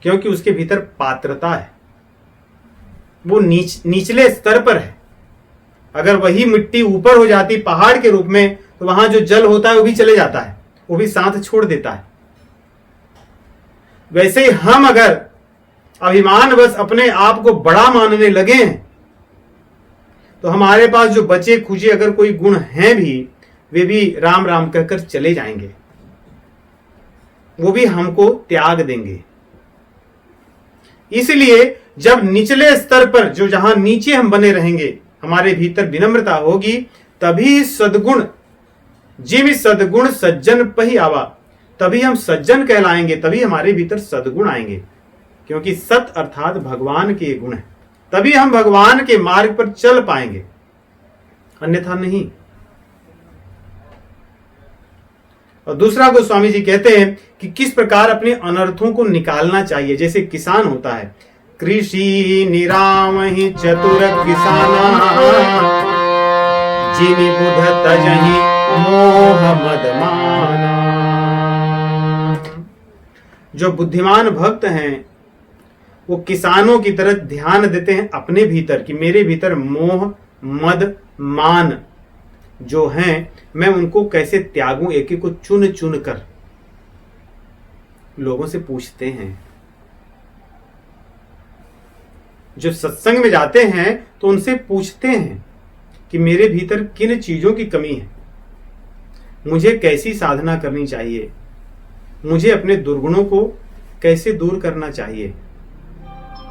क्योंकि उसके भीतर पात्रता है, वो निचले स्तर पर है। अगर वही मिट्टी ऊपर हो जाती पहाड़ के रूप में, तो वहां जो जल होता है वो भी चले जाता है, वो भी साथ छोड़ देता है। वैसे ही हम अगर अभिमानवश अपने आप को बड़ा मानने लगे हैं, तो हमारे पास जो बचे खुचे अगर कोई गुण हैं भी, वे भी राम राम कहकर चले जाएंगे, वो भी हमको त्याग देंगे। इसलिए जब निचले स्तर पर जो जहां नीचे हम बने रहेंगे, हमारे भीतर विनम्रता होगी, तभी सद्गुण जिम सद्गुण सज्जन पही आवा, तभी हम सज्जन कहलाएंगे, तभी हमारे भीतर सद्गुण आएंगे। क्योंकि सत अर्थात भगवान के गुण है, तभी हम भगवान के मार्ग पर चल पाएंगे, अन्यथा नहीं। और दूसरा गोस्वामी जी कहते हैं कि किस प्रकार अपने अनर्थों को निकालना चाहिए। जैसे किसान होता है, कृषि निराम ही चतुर किसाना, जिनि बुध तजहि मोह मद माना। जो बुद्धिमान भक्त हैं वो किसानों की तरह ध्यान देते हैं अपने भीतर कि मेरे भीतर मोह मद मान जो हैं, मैं उनको कैसे त्यागूं। एक एक को चुन चुन कर लोगों से पूछते हैं। जो सत्संग में जाते हैं तो उनसे पूछते हैं कि मेरे भीतर किन चीजों की कमी है, मुझे कैसी साधना करनी चाहिए, मुझे अपने दुर्गुणों को कैसे दूर करना चाहिए,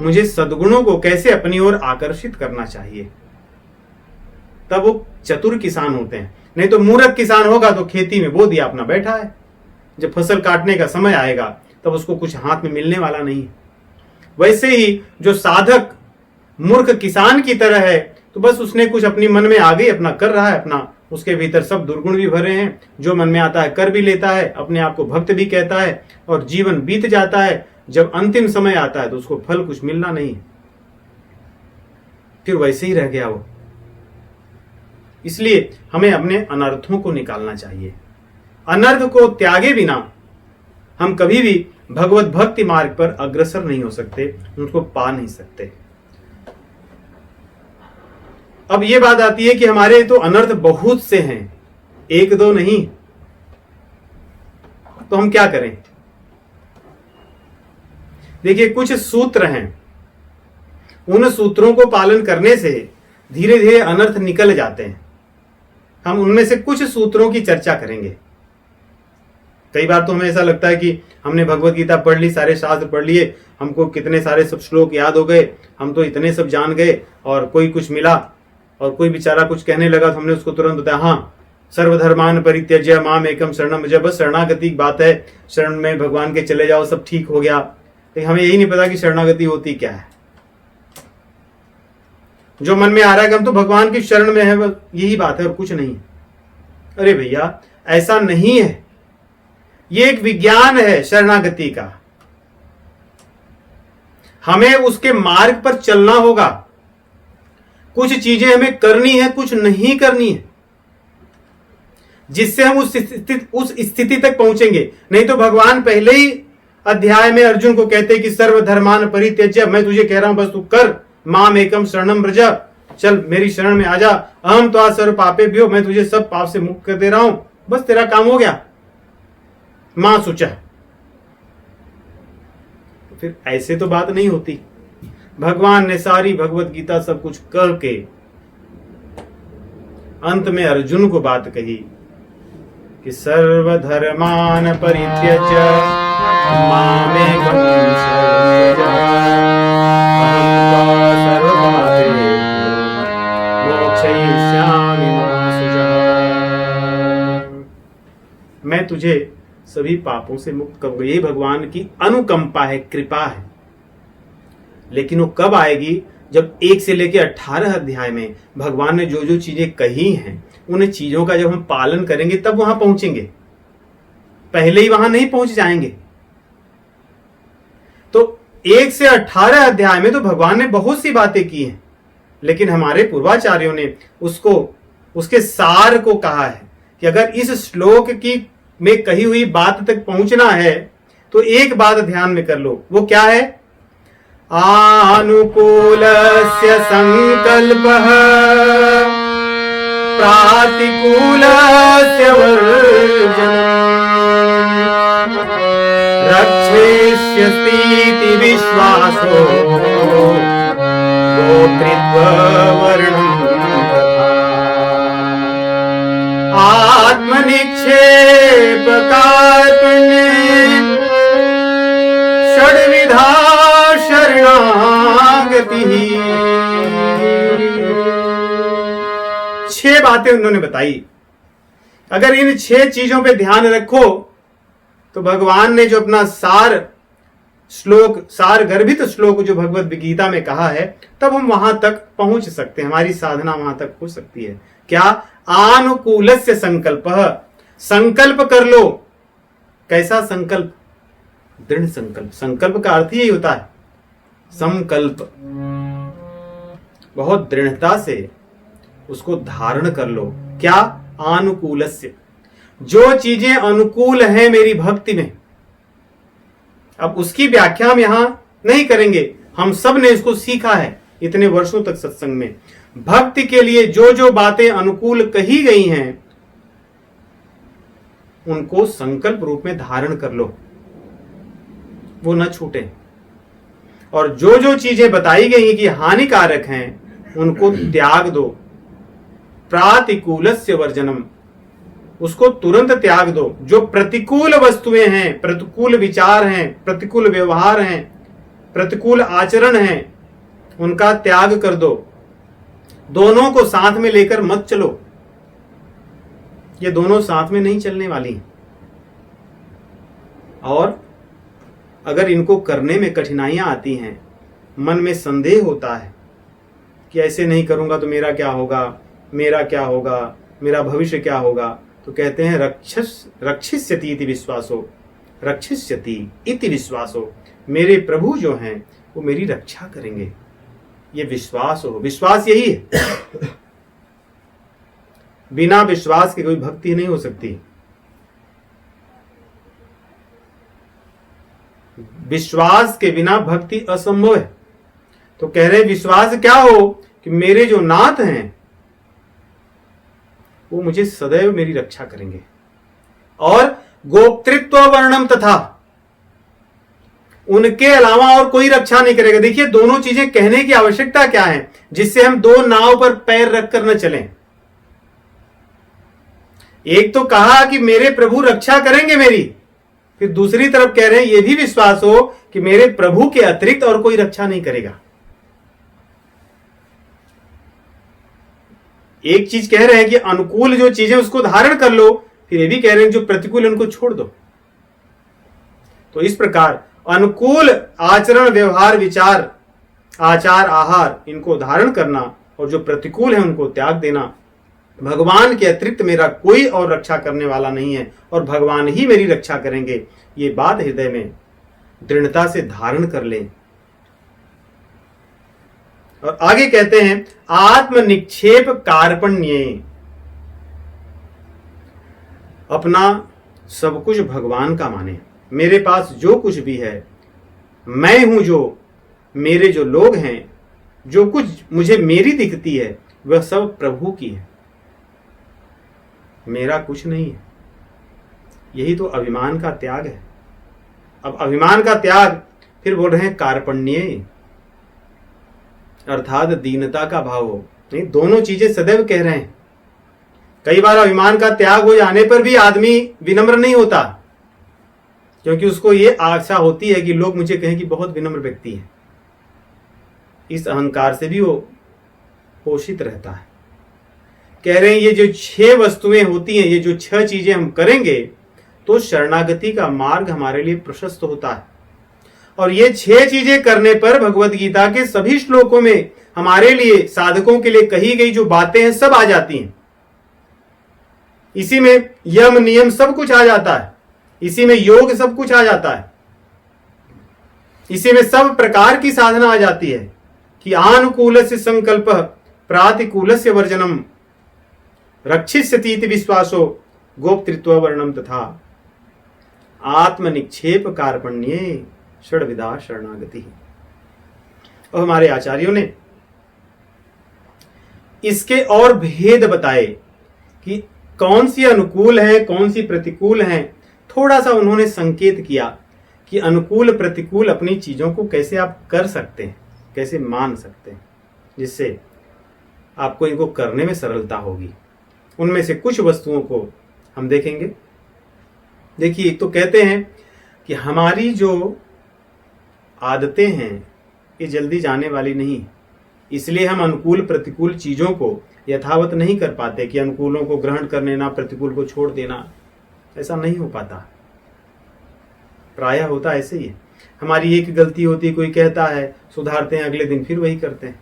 मुझे सद्गुणों को कैसे अपनी ओर आकर्षित करना चाहिए। तब वो चतुर किसान होते हैं। नहीं तो मूर्ख किसान होगा तो खेती में बो दिया, अपना बैठा है, जब फसल काटने का समय आएगा तब उसको कुछ हाथ में मिलने वाला नहीं है। वैसे ही जो साधक मूर्ख किसान की तरह है, तो बस उसने कुछ अपनी मन में आ गई, अपना कर रहा है, अपना उसके भीतर सब दुर्गुण भी भरे हैं, जो मन में आता है कर भी लेता है, अपने आप को भक्त भी कहता है, और जीवन बीत जाता है। जब अंतिम समय आता है तो उसको फल कुछ मिलना नहीं, फिर वैसे ही रह गया वो। इसलिए हमें अपने अनर्थों को निकालना चाहिए। अनर्थ को त्यागे बिना हम कभी भी भगवत भक्ति मार्ग पर अग्रसर नहीं हो सकते, उनको पा नहीं सकते। अब ये बात आती है कि हमारे तो अनर्थ बहुत से हैं, एक दो नहीं, तो हम क्या करें? देखिए, कुछ सूत्र हैं, उन सूत्रों को पालन करने से धीरे धीरे अनर्थ निकल जाते हैं। हम उनमें से कुछ सूत्रों की चर्चा करेंगे। कई बार तो हमें ऐसा लगता है कि हमने भगवत गीता पढ़ ली, सारे शास्त्र पढ़ लिए, हमको कितने सारे सब श्लोक याद हो गए, हम तो इतने सब जान गए, और कोई कुछ मिला और कोई बेचारा कुछ कहने लगा तो हमने उसको तुरंत बताया, हाँ सर्वधर्मान परित्यज्य माम एकम शरणम व्रज। बस शरणागति की बात है, शरण में भगवान के चले जाओ, सब ठीक हो गया। लेकिन हमें यही नहीं पता कि शरणागति होती क्या है। जो मन में आ रहा है कि हम तो भगवान की शरण में है, बस यही बात है और कुछ नहीं। अरे भैया, ऐसा नहीं है। ये एक विज्ञान है शरणागति का। हमें उसके मार्ग पर चलना होगा। कुछ चीजें हमें करनी है, कुछ नहीं करनी है, जिससे हम उस स्थिति तक पहुंचेंगे। नहीं तो भगवान पहले ही अध्याय में अर्जुन को कहते हैं कि सर्वधर्मान परित्यज्य, मैं तुझे कह रहा हूं बस तू कर, माम एकम शरणम व्रज, चल मेरी शरण में आजा, अहम त्वा सर्व पापेभ्यो, मैं तुझे सब पाप से मुक्त कर दे रहा हूं, बस तेरा काम हो गया, मां सोचा। तो फिर ऐसे तो बात नहीं होती। भगवान ने सारी भगवत गीता सब कुछ करके अंत में अर्जुन को बात कही कि सर्वधर्मान परित्यज्य मामेकं शरणं व्रज, अहं त्वा सर्वपापेभ्यो मोक्षयिष्यामि मा शुचः। मैं तुझे सभी पापों से मुक्त करूंगा। ये भगवान की अनुकंपा है, कृपा है। लेकिन वो कब आएगी? जब 1 से लेकर 18 अध्याय में भगवान ने जो जो चीजें कही हैं, उन चीजों का जब हम पालन करेंगे तब वहां पहुंचेंगे, पहले ही वहां नहीं पहुंच जाएंगे। तो 1 से 18 अध्याय में तो भगवान ने बहुत सी बातें की हैं, लेकिन हमारे पूर्वाचार्यों ने उसको उसके सार को कहा है कि अगर इस श्लोक की में कही हुई बात तक पहुंचना है तो एक बात ध्यान में कर लो, वो क्या है? आनुकूलस्य संकल्पः प्रातिकूलस्य वर्जनम् रक्षेष्यतीति विश्वासो गोत्रित्ववर्णम् तथा आत्मनिक्षेप कार्पण्ये षड्विधा शरणागति। 6 बातें उन्होंने बताई। अगर इन 6 चीजों पे ध्यान रखो तो भगवान ने जो अपना सार गर्भित श्लोक जो भगवत गीता में कहा है, तब हम वहां तक पहुंच सकते हैं, हमारी साधना वहां तक हो सकती है। क्या? आनुकूलस्य संकल्पः, संकल्प कर लो। कैसा संकल्प? दृढ़ संकल्प। संकल्प का अर्थ यही होता है संकल्प, बहुत दृढ़ता से उसको धारण कर लो। क्या? आनुकूलस्य, जो चीजें अनुकूल हैं मेरी भक्ति में। अब उसकी व्याख्या हम यहां नहीं करेंगे, हम सब ने इसको सीखा है इतने वर्षों तक सत्संग में। भक्ति के लिए जो जो बातें अनुकूल कही गई हैं उनको संकल्प रूप में धारण कर लो, वो न छूटे। और जो जो चीजें बताई गई हैं कि हानिकारक हैं उनको त्याग दो। प्रातिकूलस्य वर्जनम, उसको तुरंत त्याग दो। जो प्रतिकूल वस्तुएं हैं, प्रतिकूल विचार हैं, प्रतिकूल व्यवहार हैं, प्रतिकूल आचरण हैं, उनका त्याग कर दो। दोनों को साथ में लेकर मत चलो, ये दोनों साथ में नहीं चलने वाली। और अगर इनको करने में कठिनाइयां आती हैं, मन में संदेह होता है कि ऐसे नहीं करूंगा तो मेरा क्या होगा, मेरा क्या होगा, मेरा भविष्य क्या होगा, तो कहते हैं रक्षिष्यति इति विश्वासो, रक्षिष्यति इति विश्वासो, मेरे प्रभु जो हैं वो मेरी रक्षा करेंगे, ये विश्वास हो। विश्वास यही है, बिना विश्वास के कोई भक्ति नहीं हो सकती। विश्वास के बिना भक्ति असंभव है। तो कह रहे विश्वास क्या हो कि मेरे जो नाथ हैं वो मुझे सदैव मेरी रक्षा करेंगे। और गोप्तृत्व वर्णम तथा, उनके अलावा और कोई रक्षा नहीं करेगा। देखिए दोनों चीजें कहने की आवश्यकता क्या है, जिससे हम दो नाव पर पैर रखकर न चलें। एक तो कहा कि मेरे प्रभु रक्षा करेंगे मेरी, फिर दूसरी तरफ कह रहे हैं यह भी विश्वास हो कि मेरे प्रभु के अतिरिक्त और कोई रक्षा नहीं करेगा। एक चीज कह रहे हैं कि अनुकूल जो चीजें उसको धारण कर लो, फिर ये भी कह रहे हैं जो प्रतिकूल उनको छोड़ दो। तो इस प्रकार अनुकूल आचरण, व्यवहार, विचार, आचार, आहार, इनको धारण करना और जो प्रतिकूल है उनको त्याग देना। भगवान के अतिरिक्त मेरा कोई और रक्षा करने वाला नहीं है और भगवान ही मेरी रक्षा करेंगे, ये बात हृदय में दृढ़ता से धारण कर ले। और आगे कहते हैं आत्म निक्षेप कार्पण्ये, अपना सब कुछ भगवान का माने। मेरे पास जो कुछ भी है, मैं हूं, जो मेरे जो लोग हैं, जो कुछ मुझे मेरी दिखती है वह सब प्रभु की है, मेरा कुछ नहीं है। यही तो अभिमान का त्याग है। अब अभिमान का त्याग, फिर बोल रहे हैं कार्पण्ये, अर्थात दीनता का भाव हो। नहीं, दोनों चीजें सदैव कह रहे हैं। कई बार अभिमान का त्याग हो जाने पर भी आदमी विनम्र नहीं होता, क्योंकि उसको ये आशा होती है कि लोग मुझे कहें कि बहुत विनम्र व्यक्ति है। इस अहंकार से भी वो पोषित रहता है। कह रहे हैं ये जो 6 वस्तुएं होती हैं, ये जो 6 चीजें हम करेंगे तो शरणागति का मार्ग हमारे लिए प्रशस्त होता है। और ये 6 चीजें करने पर भगवत गीता के सभी श्लोकों में हमारे लिए, साधकों के लिए कही गई जो बातें हैं सब आ जाती हैं। इसी में यम नियम सब कुछ आ जाता है, इसी में योग सब कुछ आ जाता है, इसी में सब प्रकार की साधना आ जाती है कि आनुकूलस्य संकल्प प्रातिकूलस्य वर्जनम रक्षिष्यतीति विश्वासो गोप्तृत्व वर्णम तथा आत्मनिक्षेप कार्पण्ये षड्विधा शरणागति। और हमारे आचार्यों ने इसके और भेद बताए कि कौन सी अनुकूल है कौन सी प्रतिकूल है। थोड़ा सा उन्होंने संकेत किया कि अनुकूल प्रतिकूल अपनी चीजों को कैसे आप कर सकते हैं, कैसे मान सकते हैं, जिससे आपको इनको करने में सरलता होगी। उनमें से कुछ वस्तुओं को हम देखेंगे। देखिए, एक तो कहते हैं कि हमारी जो आदतें हैं ये जल्दी जाने वाली नहीं, इसलिए हम अनुकूल प्रतिकूल चीजों को यथावत नहीं कर पाते कि अनुकूलों को ग्रहण कर लेना, प्रतिकूल को छोड़ देना, ऐसा नहीं हो पाता। प्रायः होता ऐसे ही है। हमारी एक गलती होती है, कोई कहता है, सुधारते हैं, अगले दिन फिर वही करते हैं।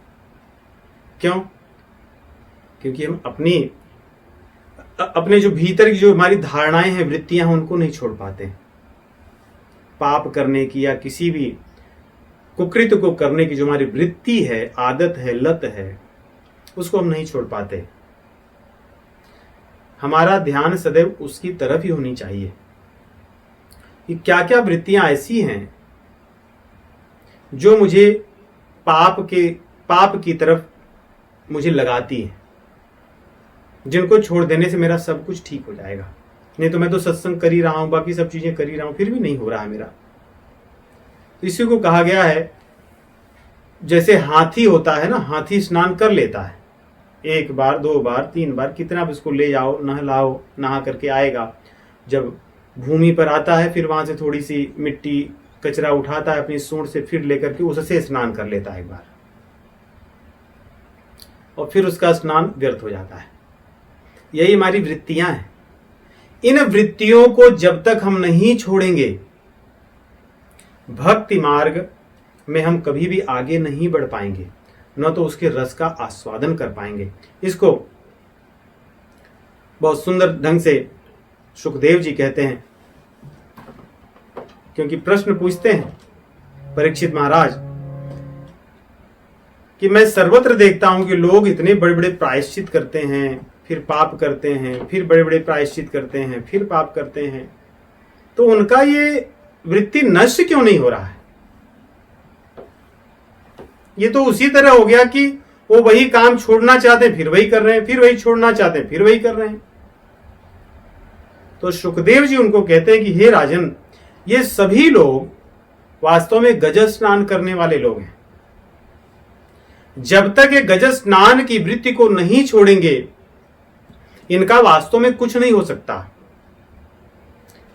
क्यों? क्योंकि हम अपने जो भीतर की जो हमारी धारणाएं हैं, वृत्तियां हैं, उनको नहीं छोड़ पाते। पाप करने की या किसी भी कुकृत्य को करने की जो हमारी वृत्ति है, आदत है, लत है, उसको हम नहीं छोड़ पाते। हमारा ध्यान सदैव उसकी तरफ ही होनी चाहिए कि क्या क्या वृत्तियां ऐसी हैं जो मुझे पाप की तरफ मुझे लगाती है, जिनको छोड़ देने से मेरा सब कुछ ठीक हो जाएगा। नहीं तो मैं तो सत्संग कर ही रहा हूं, बाकी सब चीजें कर ही रहा हूं, फिर भी नहीं हो रहा है मेरा। इसी को कहा गया है, जैसे हाथी होता है ना, हाथी स्नान कर लेता है 1 बार 2 बार 3 बार, कितना आप इसको ले जाओ, नहलाओ, नहा करके आएगा। जब भूमि पर आता है, फिर वहां से थोड़ी सी मिट्टी कचरा उठाता है अपनी सूंड से, फिर लेकर के उससे स्नान कर लेता है 1 बार, और फिर उसका स्नान व्यर्थ हो जाता है। यही हमारी वृत्तियां हैं। इन वृत्तियों को जब तक हम नहीं छोड़ेंगे, भक्ति मार्ग में हम कभी भी आगे नहीं बढ़ पाएंगे, न तो उसके रस का आस्वादन कर पाएंगे। इसको बहुत सुंदर ढंग से सुखदेव जी कहते हैं, क्योंकि प्रश्न पूछते हैं परीक्षित महाराज कि मैं सर्वत्र देखता हूं कि लोग इतने बड़े बड़े प्रायश्चित करते हैं, फिर पाप करते हैं, फिर बड़े बड़े प्रायश्चित करते हैं, फिर पाप करते हैं, तो उनका ये वृत्ति नष्ट क्यों नहीं हो रहा है? ये तो उसी तरह हो गया कि वो वही काम छोड़ना चाहते हैं, फिर वही कर रहे हैं, फिर वही छोड़ना चाहते हैं, फिर वही कर रहे हैं। तो सुखदेव जी उनको कहते हैं कि हे राजन, ये सभी लोग वास्तव में गज स्नान करने वाले लोग हैं। जब तक ये गज स्नान की वृत्ति को नहीं छोड़ेंगे, इनका वास्तव में कुछ नहीं हो सकता।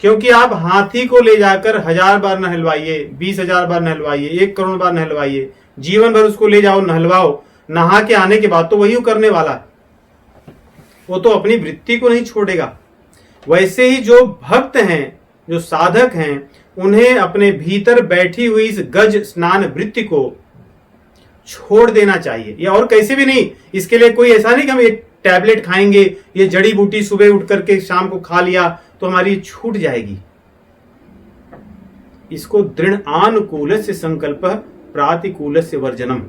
क्योंकि आप हाथी को ले जाकर 1000 बार नहलवाइए, 20,000 बार नहलवाइए, 1 करोड़ बार नहलवाइए, जीवन भर उसको ले जाओ, नहलवाओ, नहा के आने के बाद तो वही करने वाला है, वो तो अपनी वृत्ति को नहीं छोड़ेगा। वैसे ही जो भक्त हैं, जो साधक हैं, उन्हें अपने भीतर बैठी हुई इस गज स्नान वृत्ति को छोड़ देना चाहिए। या और कैसे भी नहीं, इसके लिए कोई ऐसा नहीं कि हम एक टैबलेट खाएंगे, ये जड़ी बूटी सुबह उठ करके शाम को खा लिया तो हमारी छूट जाएगी। इसको दृढ़ आनुकूलस्य संकल्प प्रातिकूलस्य वर्जनम,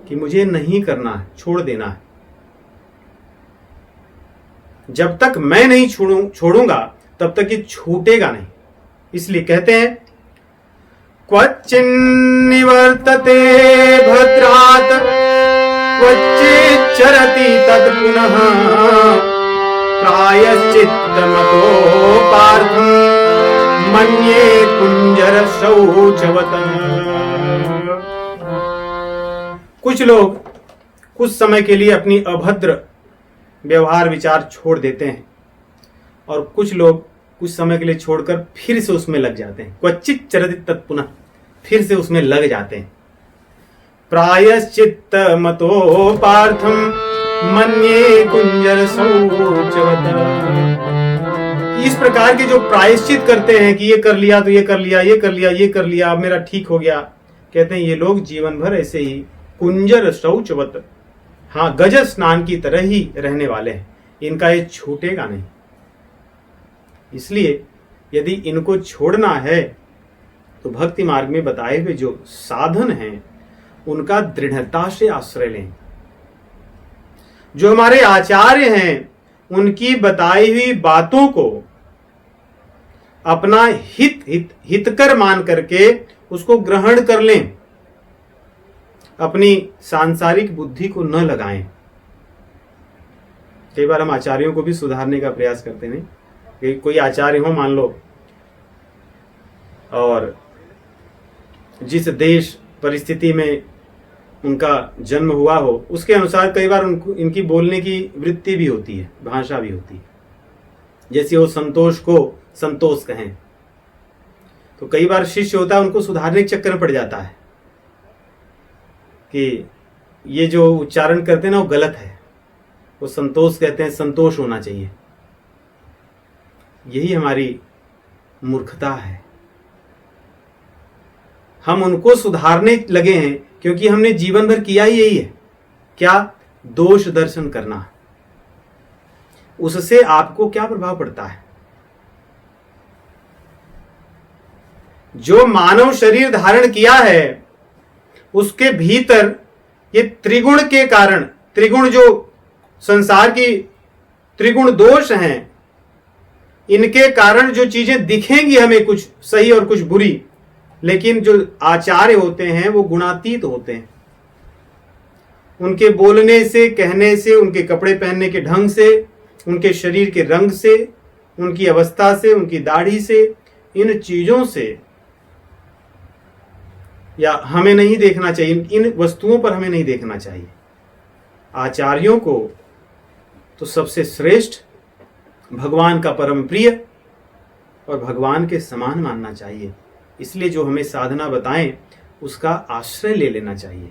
कि मुझे नहीं करना है, छोड़ देना है। जब तक मैं नहीं छोड़ूंगा तब तक ये छूटेगा नहीं। इसलिए कहते हैं क्वचिन्निवर्तते भद्रात् क्वचिच्चरति तत्पुनः प्रायश्चित्तमतोपार्थं मन्ये कुंजर शौचवत। कुछ लोग कुछ समय के लिए अपनी अभद्र व्यवहार विचार छोड़ देते हैं, और कुछ लोग कुछ समय के लिए छोड़कर फिर से उसमें लग जाते हैं। क्वचित चरति तत्पुनः, फिर से उसमें लग जाते हैं। प्रायश्चित्त मतोपार्थम मन्ये कुंजर शौचवत। इस प्रकार के जो प्रायश्चित करते हैं कि ये कर लिया तो ये कर लिया, ये कर लिया, ये कर लिया, अब मेरा ठीक हो गया, कहते हैं ये लोग जीवन भर ऐसे ही कुंजर शौचवत, हाँ, गज स्नान की तरह ही रहने वाले हैं। इनका ये छूटेगा नहीं। इसलिए यदि इनको छोड़ना है तो भक्ति मार्ग में बताए हुए जो साधन हैं उनका दृढ़ता से आश्रय लें। जो हमारे आचार्य हैं उनकी बताई हुई बातों को अपना हितकर मान करके उसको ग्रहण कर लें, अपनी सांसारिक बुद्धि को न लगाएं। कई बार हम आचार्यों को भी सुधारने का प्रयास करते हैं कि कोई आचार्य हो मान लो, और जिस देश परिस्थिति में उनका जन्म हुआ हो उसके अनुसार कई बार उनको इनकी बोलने की वृत्ति भी होती है, भाषा भी होती है। जैसे वो संतोष को संतोष कहें तो कई बार शिष्य होता है उनको सुधारने के चक्कर में पड़ जाता है कि ये जो उच्चारण करते हैं ना वो गलत है, वो संतोष कहते हैं, संतोष होना चाहिए। यही हमारी मूर्खता है। हम उनको सुधारने लगे हैं क्योंकि हमने जीवन भर किया ही यही है, क्या? दोष दर्शन करना। उससे आपको क्या प्रभाव पड़ता है? जो मानव शरीर धारण किया है उसके भीतर ये त्रिगुण के कारण, त्रिगुण जो संसार की त्रिगुण दोष हैं, इनके कारण जो चीजें दिखेंगी हमें कुछ सही और कुछ बुरी, लेकिन जो आचार्य होते हैं वो गुणातीत होते हैं। उनके बोलने से, कहने से, उनके कपड़े पहनने के ढंग से, उनके शरीर के रंग से, उनकी अवस्था से, उनकी दाढ़ी से, इन चीजों से या हमें नहीं देखना चाहिए, इन वस्तुओं पर हमें नहीं देखना चाहिए। आचार्यों को तो सबसे श्रेष्ठ, भगवान का परम प्रिय और भगवान के समान मानना चाहिए। इसलिए जो हमें साधना बताएं उसका आश्रय ले लेना चाहिए।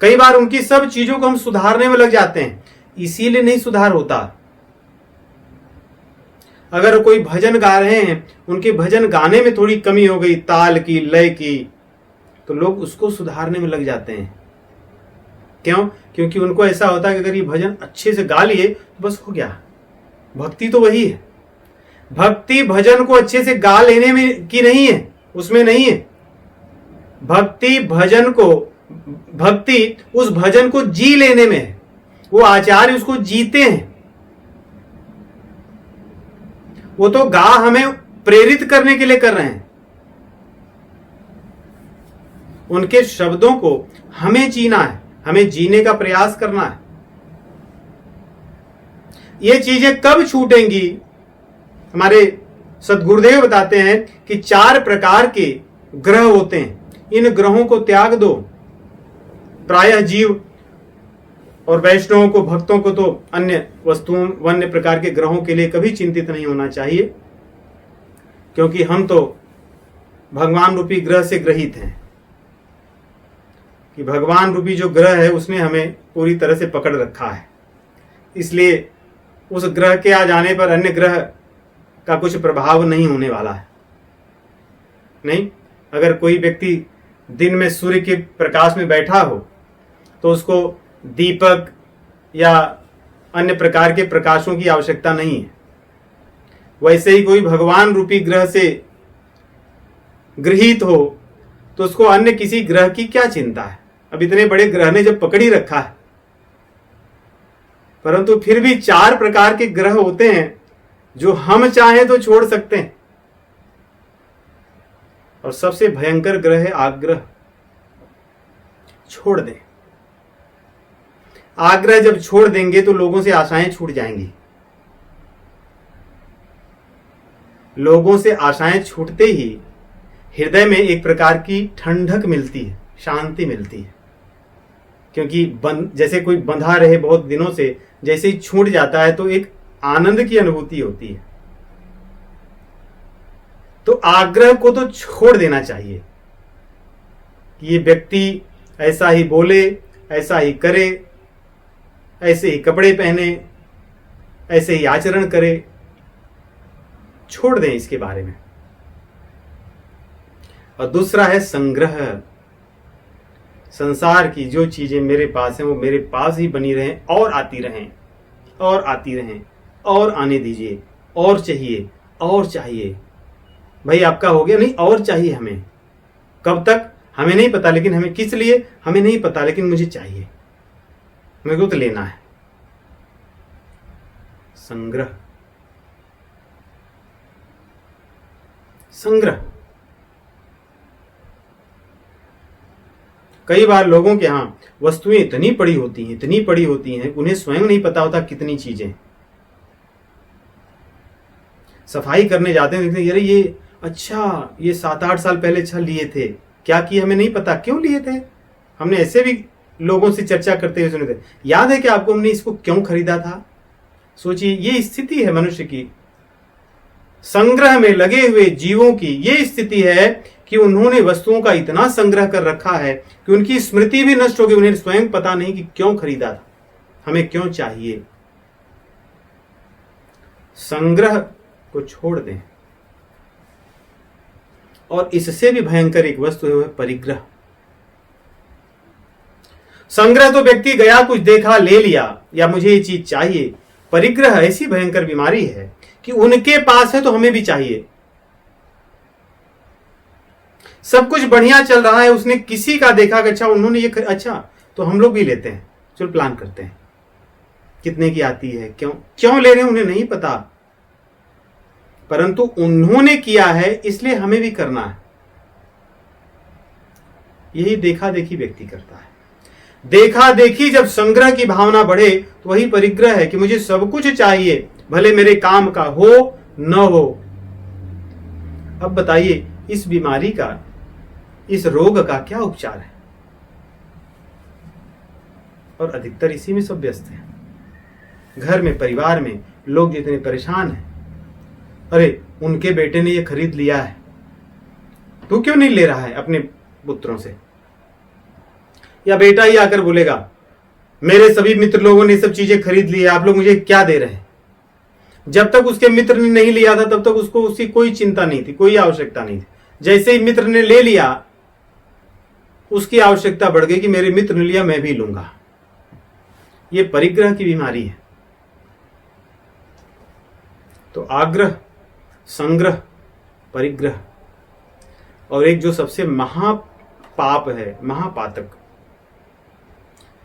कई बार उनकी सब चीजों को हम सुधारने में लग जाते हैं, इसीलिए नहीं सुधार होता। अगर कोई भजन गा रहे हैं, उनके भजन गाने में थोड़ी कमी हो गई, ताल की, लय की, तो लोग उसको सुधारने में लग जाते हैं। क्यों? क्योंकि उनको ऐसा होता है कि अगर ये भजन अच्छे से गा लिए तो बस हो गया। भक्ति तो वही है। भक्ति भजन को अच्छे से गा लेने में की नहीं है, उसमें नहीं है। भक्ति भजन को, भक्ति उस भजन को जी लेने में है। वो आचार्य उसको जीते हैं। वो तो गा हमें प्रेरित करने के लिए कर रहे हैं। उनके शब्दों को हमें जीना है, हमें जीने का प्रयास करना है। ये चीजें कब छूटेंगी? हमारे सद्गुरुदेव बताते हैं कि 4 प्रकार के ग्रह होते हैं, इन ग्रहों को त्याग दो। प्रायः जीव और वैष्णवों को, भक्तों को तो अन्य वस्तुओं, अन्य प्रकार के ग्रहों के लिए कभी चिंतित नहीं होना चाहिए, क्योंकि हम तो भगवान रूपी ग्रह से ग्रहित हैं कि भगवान रूपी जो ग्रह है उसने हमें पूरी तरह से पकड़ रखा है। इसलिए उस ग्रह के आ जाने पर अन्य ग्रह का कुछ प्रभाव नहीं होने वाला है। नहीं, अगर कोई व्यक्ति दिन में सूर्य के प्रकाश में बैठा हो तो उसको दीपक या अन्य प्रकार के प्रकाशों की आवश्यकता नहीं है। वैसे ही कोई भगवान रूपी ग्रह से गृहीत हो तो उसको अन्य किसी ग्रह की क्या चिंता है? अब इतने बड़े ग्रह ने जब पकड़ ही रखा है। परंतु फिर भी 4 प्रकार के ग्रह होते हैं जो हम चाहें तो छोड़ सकते हैं, और सबसे भयंकर ग्रह है आग्रह। छोड़ दें। आग्रह जब छोड़ देंगे तो लोगों से आशाएं छूट जाएंगी। लोगों से आशाएं छूटते ही हृदय में एक प्रकार की ठंडक मिलती है, शांति मिलती है। क्योंकि जैसे कोई बंधा रहे बहुत दिनों से, जैसे ही छूट जाता है तो एक आनंद की अनुभूति होती है। तो आग्रह को तो छोड़ देना चाहिए कि ये व्यक्ति ऐसा ही बोले, ऐसा ही करे, ऐसे ही कपड़े पहने, ऐसे ही आचरण करे। छोड़ दें इसके बारे में। और दूसरा है संग्रह। संसार की जो चीजें मेरे पास हैं वो मेरे पास ही बनी रहें और आती रहें और आती रहें और आने दीजिए, और चाहिए और चाहिए। भाई आपका हो गया? नहीं, और चाहिए हमें। कब तक? हमें नहीं पता, लेकिन हमें किस लिए हमें नहीं पता, लेकिन मुझे चाहिए, मेरे को तो लेना है। संग्रह, संग्रह। कई बार लोगों के यहाँ वस्तुएं इतनी पड़ी होती हैं, उन्हें स्वयं नहीं पता होता कितनी चीजें। सफाई करने जाते हैं, देखते हैं, अरे ये अच्छा, ये 7-8 साल पहले अच्छा लिए थे, क्या किए हमें नहीं पता, क्यों लिए थे। हमने ऐसे भी लोगों से चर्चा करते हुए सुने थे, याद है कि आपको हमने इसको क्यों खरीदा था। सोचिए, ये स्थिति है मनुष्य की। संग्रह में लगे हुए जीवों की ये स्थिति है कि उन्होंने वस्तुओं का इतना संग्रह कर रखा है कि उनकी स्मृति भी नष्ट हो गई, उन्हें स्वयं पता नहीं कि क्यों खरीदा था, हमें क्यों चाहिए। संग्रह को छोड़ दें। और इससे भी भयंकर एक वस्तु है, वह परिग्रह। संग्रह तो व्यक्ति गया, कुछ देखा, ले लिया, या मुझे ये चीज चाहिए। परिग्रह ऐसी भयंकर बीमारी है कि उनके पास है तो हमें भी चाहिए। सब कुछ बढ़िया चल रहा है, उसने किसी का देखा कि अच्छा उन्होंने ये अच्छा, तो हम लोग भी लेते हैं, चलो प्लान करते हैं, कितने की आती है, क्यों ले रहे हैं उन्हें नहीं पता, परंतु उन्होंने किया है इसलिए हमें भी करना है। यही देखा देखी व्यक्ति करता है। देखा देखी जब संग्रह की भावना बढ़े तो वही परिग्रह है कि मुझे सब कुछ चाहिए, भले मेरे काम का हो न हो। अब बताइए, इस बीमारी का, इस रोग का क्या उपचार है। और अधिकतर इसी में सब व्यस्त हैं। घर में, परिवार में लोग जितने परेशान हैं, अरे उनके बेटे ने ये खरीद लिया है, तू क्यों नहीं ले रहा है अपने पुत्रों से। या बेटा ही आकर बोलेगा, मेरे सभी मित्र लोगों ने सब चीजें खरीद ली है, आप लोग मुझे क्या दे रहे हैं। जब तक उसके मित्र ने नहीं लिया था तब तक उसको उसकी कोई चिंता नहीं थी, कोई आवश्यकता नहीं थी। जैसे ही मित्र ने ले लिया, उसकी आवश्यकता बढ़ गई कि मेरे मित्र ने लिया, मैं भी लूंगा। ये परिग्रह की बीमारी है। तो आग्रह, संग्रह, परिग्रह, और एक जो सबसे महापाप है, महापातक,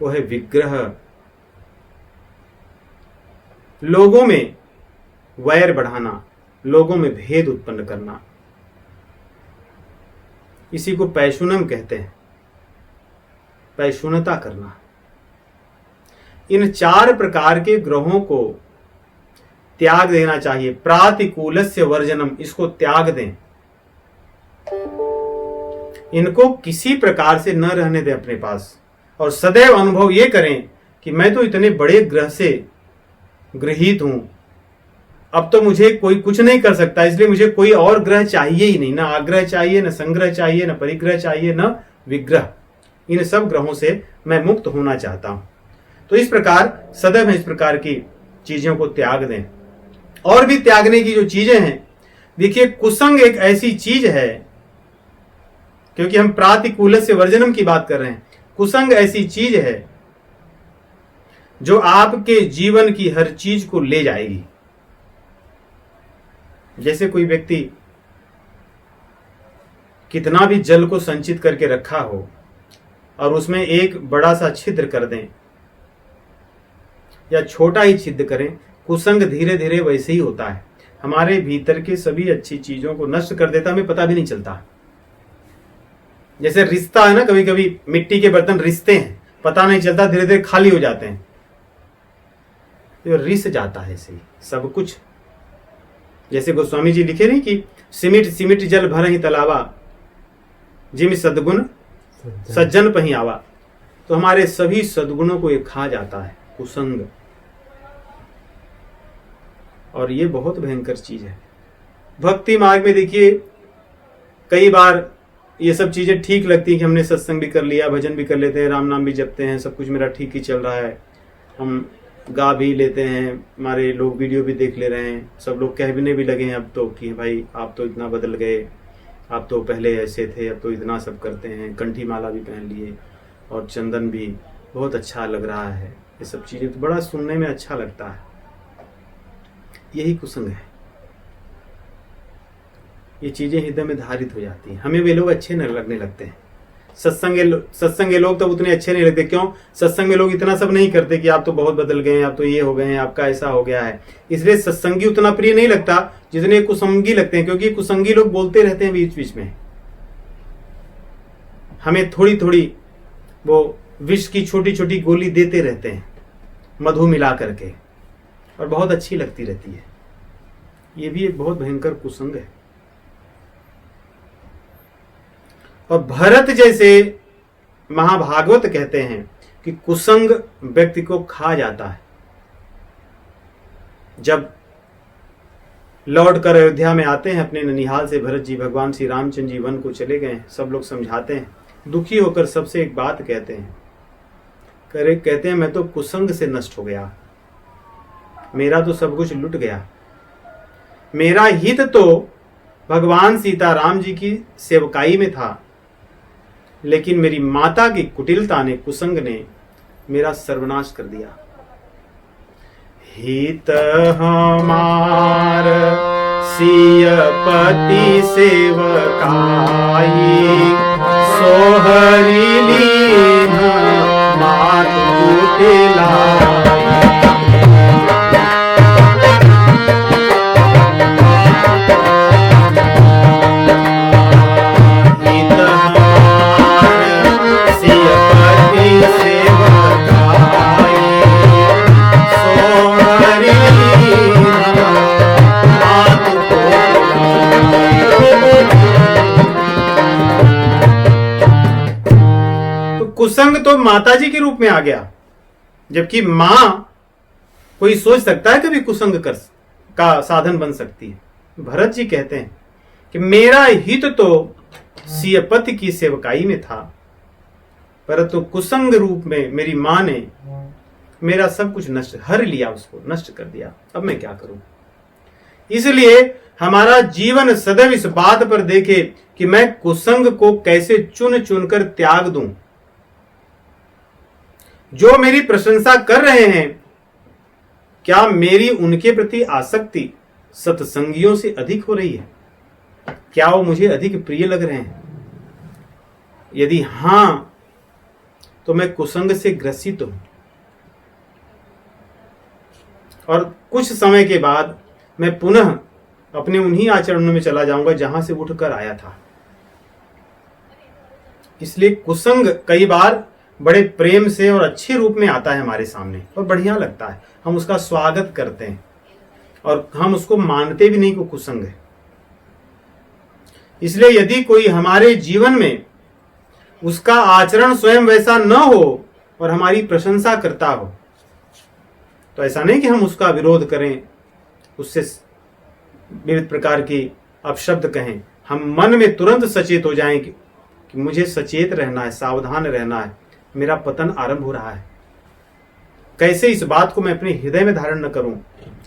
वो है विग्रह। लोगों में वैर बढ़ाना, लोगों में भेद उत्पन्न करना, इसी को पैशुनम कहते हैं, पैशुनता करना। इन 4 प्रकार के ग्रहों को त्याग देना चाहिए। प्रातिकूलस्य वर्जनम, इसको त्याग दें, इनको किसी प्रकार से न रहने दें अपने पास। और सदैव अनुभव ये करें कि मैं तो इतने बड़े ग्रह से गृहीत हूं, अब तो मुझे कोई कुछ नहीं कर सकता, इसलिए मुझे कोई और ग्रह चाहिए ही नहीं। ना आग्रह चाहिए, न संग्रह चाहिए, न परिग्रह चाहिए, न विग्रह। इन सब ग्रहों से मैं मुक्त होना चाहता हूं। तो इस प्रकार सदैव इस प्रकार की चीजों को त्याग दें। और भी त्यागने की जो चीजें हैं, देखिए कुसंग एक ऐसी चीज है, क्योंकि हम प्रातिकूल से वर्जनम की बात कर रहे हैं। कुसंग ऐसी चीज है जो आपके जीवन की हर चीज को ले जाएगी। जैसे कोई व्यक्ति कितना भी जल को संचित करके रखा हो और उसमें एक बड़ा सा छिद्र कर दें या छोटा ही छिद्र करें, कुसंग धीरे धीरे वैसे ही होता है, हमारे भीतर की सभी अच्छी चीजों को नष्ट कर देता, हमें पता भी नहीं चलता। जैसे रिश्ता है ना, कभी कभी मिट्टी के बर्तन रिश्ते हैं, पता नहीं चलता, धीरे धीरे खाली हो जाते हैं, तो रिस जाता है ऐसे ही सब कुछ। जैसे गोस्वामी जी लिखे नहीं कि सिमिट सिमिट जल भर ही तलावा, जिम सद्गुण सज्जन पही आवा। तो हमारे सभी सद्गुणों को ये खा जाता है कुसंग, और ये बहुत भयंकर चीज है। भक्ति मार्ग में देखिए कई बार ये सब चीजें ठीक लगती हैं कि हमने सत्संग भी कर लिया, भजन भी कर लेते हैं, राम नाम भी जपते हैं, सब कुछ मेरा ठीक ही चल रहा है, हम गा भी लेते हैं, हमारे लोग वीडियो भी देख ले रहे हैं, सब लोग कहने भी लगे हैं अब तो कि भाई आप तो इतना बदल गए, आप तो पहले ऐसे थे, अब तो इतना सब करते हैं, कंठी माला भी पहन लिए और चंदन भी, बहुत अच्छा लग रहा है। ये सब चीजें तो बड़ा सुनने में अच्छा लगता है। यही कुसंग है। ये चीजें हृदय में धारित हो जाती हैं, हमें वे लोग अच्छे न लगने लगते हैं। सत्संग के लोग तो उतने अच्छे नहीं लगते। क्यों? सत्संग में लोग इतना सब नहीं करते कि आप तो बहुत बदल गए हैं, आप तो ये हो गए हैं, आपका ऐसा हो गया है। इसलिए सत्संगी उतना प्रिय नहीं लगता जितने कुसंगी लगते हैं, क्योंकि कुसंगी लोग बोलते रहते हैं बीच बीच में, हमें थोड़ी थोड़ी वो विष की छोटी छोटी गोली देते रहते हैं मधु मिला करके, और बहुत अच्छी लगती रहती है। ये भी एक बहुत भयंकर कुसंग है। और भरत जैसे महाभागवत कहते हैं कि कुसंग व्यक्ति को खा जाता है। जब लौट कर अयोध्या में आते हैं अपने ननिहाल से भरत जी, भगवान श्री रामचंद्र जी वन को चले गए, सब लोग समझाते हैं, दुखी होकर सबसे एक बात कहते हैं, कहते हैं मैं तो कुसंग से नष्ट हो गया, मेरा तो सब कुछ लुट गया, मेरा हित तो भगवान सीताराम जी की सेवकाई में था, लेकिन मेरी माता की कुटिलता ने, कुसंग ने मेरा सर्वनाश कर दिया। हित हमार सिय पति सेवकाई, सोहरी लीन मात कुटिलाई। कुसंग तो माताजी के रूप में आ गया, जबकि मां कोई सोच सकता है कभी कुसंग का साधन बन सकती है। भरत जी कहते हैं कि मेरा हित तो सियपति की सेवकाई में था, परंतु कुसंग रूप में मेरी मां ने मेरा सब कुछ नष्ट हर लिया, उसको नष्ट कर दिया। अब मैं क्या करूं? इसलिए हमारा जीवन सदैव इस बात पर देखे कि मैं कुसंग को कैसे चुन चुनकर त्याग दूं। जो मेरी प्रशंसा कर रहे हैं, क्या मेरी उनके प्रति आसक्ति सत्संगियों से अधिक हो रही है? क्या वो मुझे अधिक प्रिय लग रहे हैं? यदि हां, तो मैं कुसंग से ग्रसित हूं, और कुछ समय के बाद मैं पुनः अपने उन्हीं आचरणों में चला जाऊंगा जहां से उठकर आया था। इसलिए कुसंग कई बार बड़े प्रेम से और अच्छे रूप में आता है हमारे सामने, और बढ़िया लगता है, हम उसका स्वागत करते हैं, और हम उसको मानते भी नहीं को कुसंग है। इसलिए यदि कोई हमारे जीवन में उसका आचरण स्वयं वैसा न हो और हमारी प्रशंसा करता हो, तो ऐसा नहीं कि हम उसका विरोध करें, उससे विविध प्रकार की अपशब्द कहें। हम मन में तुरंत सचेत हो जाएं कि मुझे सचेत रहना है, सावधान रहना है, मेरा पतन आरंभ हो रहा है। कैसे इस बात को मैं अपने हृदय में धारण न करूं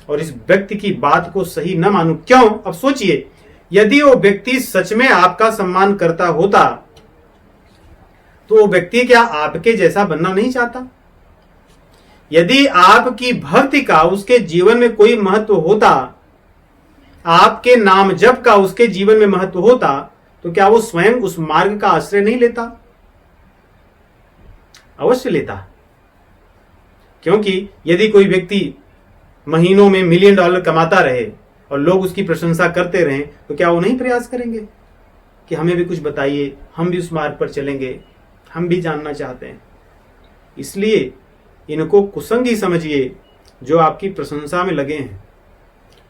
और इस व्यक्ति की बात को सही न मानूं। क्यों? अब सोचिए, यदि वो व्यक्ति सच में आपका सम्मान करता होता, तो वो व्यक्ति क्या आपके जैसा बनना नहीं चाहता? यदि आपकी भक्ति का उसके जीवन में कोई महत्व होता, आपके नाम जप का उसके जीवन में महत्व होता, तो क्या वो स्वयं उस मार्ग का आश्रय नहीं लेता? अवश्य लेता। क्योंकि यदि कोई व्यक्ति महीनों में $1 मिलियन कमाता रहे और लोग उसकी प्रशंसा करते रहें, तो क्या वो नहीं प्रयास करेंगे कि हमें भी कुछ बताइए, हम भी उस मार्ग पर चलेंगे, हम भी जानना चाहते हैं। इसलिए इनको कुसंगी समझिए जो आपकी प्रशंसा में लगे हैं।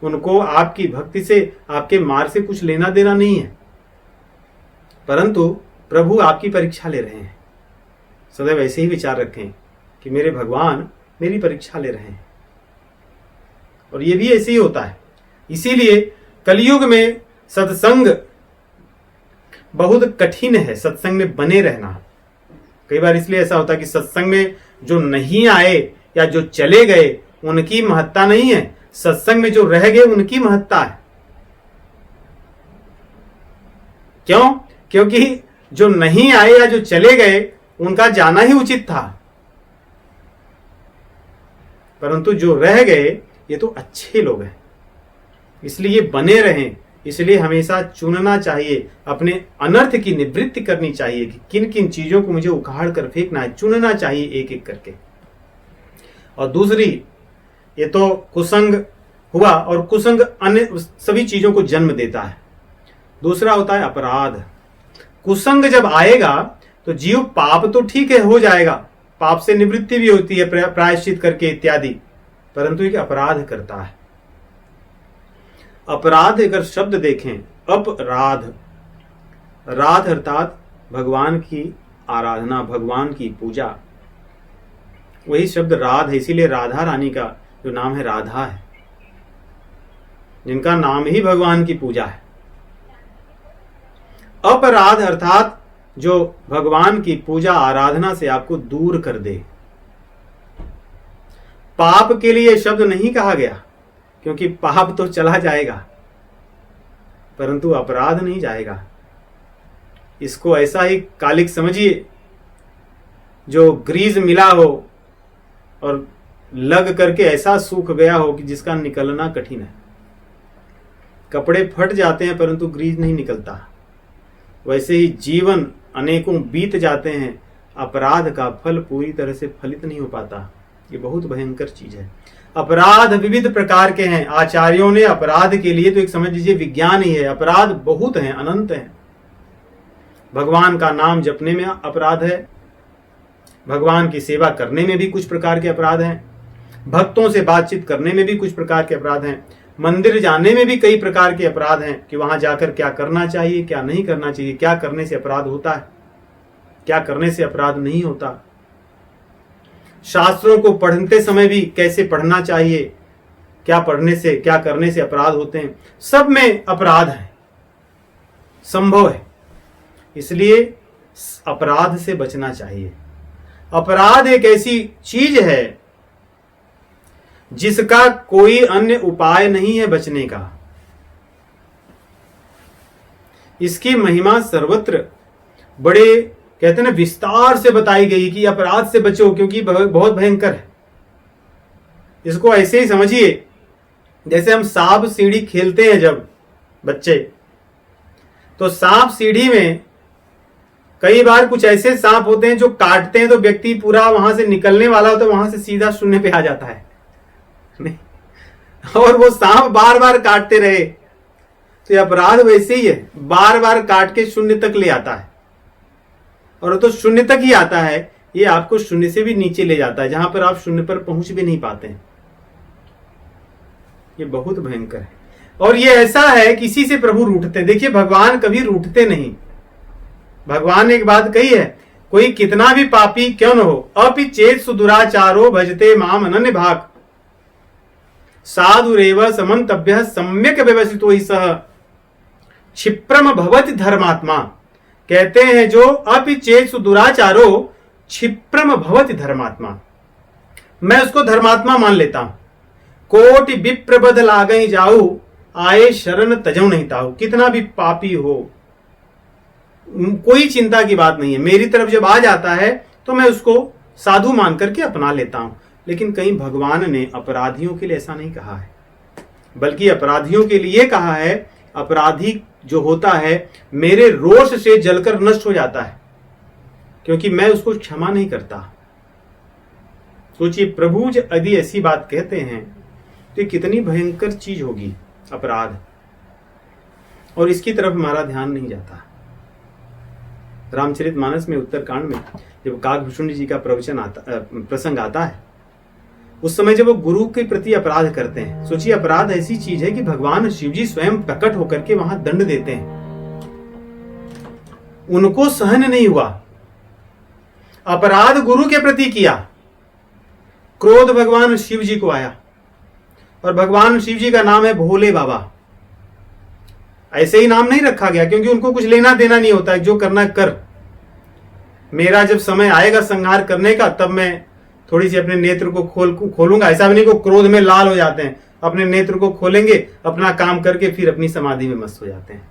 उनको आपकी भक्ति से, आपके मार्ग से कुछ लेना देना नहीं है, परंतु प्रभु आपकी परीक्षा ले रहे हैं। सदैव ऐसे ही विचार रखें कि मेरे भगवान मेरी परीक्षा ले रहे हैं, और ये भी ऐसे ही होता है। इसीलिए कलयुग में सत्संग बहुत कठिन है, सत्संग में बने रहना। कई बार इसलिए ऐसा होता है कि सत्संग में जो नहीं आए या जो चले गए उनकी महत्ता नहीं है, सत्संग में जो रह गए उनकी महत्ता है। क्यों? क्योंकि जो नहीं आए या जो चले गए उनका जाना ही उचित था, परंतु जो रह गए ये तो अच्छे लोग हैं, इसलिए बने रहें, इसलिए हमेशा चुनना चाहिए, अपने अनर्थ की निवृत्ति करनी चाहिए कि किन किन चीजों को मुझे उखाड़ कर फेंकना है, चुनना चाहिए एक एक करके। और दूसरी, ये तो कुसंग हुआ, और कुसंग अन्य सभी चीजों को जन्म देता है। दूसरा होता है अपराध। कुसंग जब आएगा तो जीव पाप तो ठीक है हो जाएगा, पाप से निवृत्ति भी होती है प्रायश्चित करके इत्यादि, परंतु एक अपराध करता है। अपराध अगर शब्द देखें, अपराध, राध अर्थात भगवान की आराधना, भगवान की पूजा, वही शब्द राध है। इसीलिए राधा रानी का जो नाम है राधा है, जिनका नाम ही भगवान की पूजा है। अपराध अर्थात जो भगवान की पूजा आराधना से आपको दूर कर दे। पाप के लिए शब्द नहीं कहा गया, क्योंकि पाप तो चला जाएगा, परंतु अपराध नहीं जाएगा। इसको ऐसा ही कालिक समझिए, जो ग्रीस मिला हो और लग करके ऐसा सूख गया हो कि जिसका निकलना कठिन है। कपड़े फट जाते हैं परंतु ग्रीस नहीं निकलता। वैसे ही जीवन अनेकों बीत जाते हैं, अपराध का फल पूरी तरह से फलित नहीं हो पाता। ये बहुत भयंकर चीज है। अपराध विविध प्रकार के हैं। आचार्यों ने अपराध के लिए तो एक समझ लीजिए विज्ञान ही है। अपराध बहुत हैं, अनंत हैं। भगवान का नाम जपने में अपराध है, भगवान की सेवा करने में भी कुछ प्रकार के अपराध हैं, भक्तों से बातचीत करने में भी कुछ प्रकार के अपराध हैं, मंदिर जाने में भी कई प्रकार के अपराध हैं कि वहां जाकर क्या करना चाहिए, क्या नहीं करना चाहिए, क्या करने से अपराध होता है, क्या करने से अपराध नहीं होता। शास्त्रों को पढ़ते समय भी कैसे पढ़ना चाहिए, क्या पढ़ने से, क्या करने से अपराध होते हैं, सब में अपराध है, संभव है। इसलिए अपराध से बचना चाहिए। अपराध एक ऐसी चीज है जिसका कोई अन्य उपाय नहीं है बचने का। इसकी महिमा सर्वत्र बड़े कहते हैं ना विस्तार से बताई गई कि अपराध से बचो, क्योंकि बहुत भयंकर है। इसको ऐसे ही समझिए जैसे हम सांप सीढ़ी खेलते हैं जब बच्चे, तो सांप सीढ़ी में कई बार कुछ ऐसे सांप होते हैं जो काटते हैं तो व्यक्ति पूरा वहां से निकलने वाला होता है, वहां से सीधा शून्य पे आ जाता है नहीं, और वो सांप बार बार काटते रहे। तो ये अपराध वैसे ही है, बार बार काट के शून्य तक ले आता है, और तो शून्य तक ही आता है, ये आपको शून्य से भी नीचे ले जाता है, जहां पर आप शून्य पर पहुंच भी नहीं पाते हैं। ये बहुत भयंकर है। और ये ऐसा है किसी से प्रभु रूठते, देखिए भगवान कभी रूठते नहीं। भगवान ने एक बात कही है, कोई कितना भी पापी क्यों न हो, अपि चेत सुदुराचारो भजते माम अनन्य भाग, साधुरेव समन्तभ्यः सम्यक व्यवसितो हि सः क्षिप्रम भवति धर्मात्मा। कहते हैं जो अपि चेत सुदुराचारो क्षिप्रम भवति धर्मात्मा, मैं उसको धर्मात्मा मान लेता हूं। कोटि विप्रबध लागई जाऊ, आए शरण तजऊ नहीं ताऊ। कितना भी पापी हो, कोई चिंता की बात नहीं है, मेरी तरफ जब आ जाता है तो मैं उसको साधु मान करके अपना लेता हूं। लेकिन कहीं भगवान ने अपराधियों के लिए ऐसा नहीं कहा है, बल्कि अपराधियों के लिए कहा है, अपराधी जो होता है मेरे रोष से जलकर नष्ट हो जाता है, क्योंकि मैं उसको क्षमा नहीं करता। सोचिए प्रभु यदि ऐसी बात कहते हैं तो ये कितनी भयंकर चीज होगी अपराध, और इसकी तरफ हमारा ध्यान नहीं जाता। रामचरितमानस में उत्तरकांड में जब काकभूषुंड जी का प्रसंग आता है, उस समय जब वो गुरु के प्रति अपराध करते हैं, सोचिए अपराध ऐसी चीज है कि भगवान शिव जी स्वयं प्रकट होकर के वहां दंड देते हैं, उनको सहन नहीं हुआ। अपराध गुरु के प्रति किया, क्रोध भगवान शिव जी को आया, और भगवान शिव जी का नाम है भोले बाबा। ऐसे ही नाम नहीं रखा गया, क्योंकि उनको कुछ लेना देना नहीं होता है, जो करना कर, मेरा जब समय आएगा संहार करने का तब मैं थोड़ी सी अपने नेत्र को खोलूंगा। ऐसा भी नहीं को क्रोध में लाल हो जाते हैं, अपने नेत्र को खोलेंगे, अपना काम करके फिर अपनी समाधि में मस्त हो जाते हैं।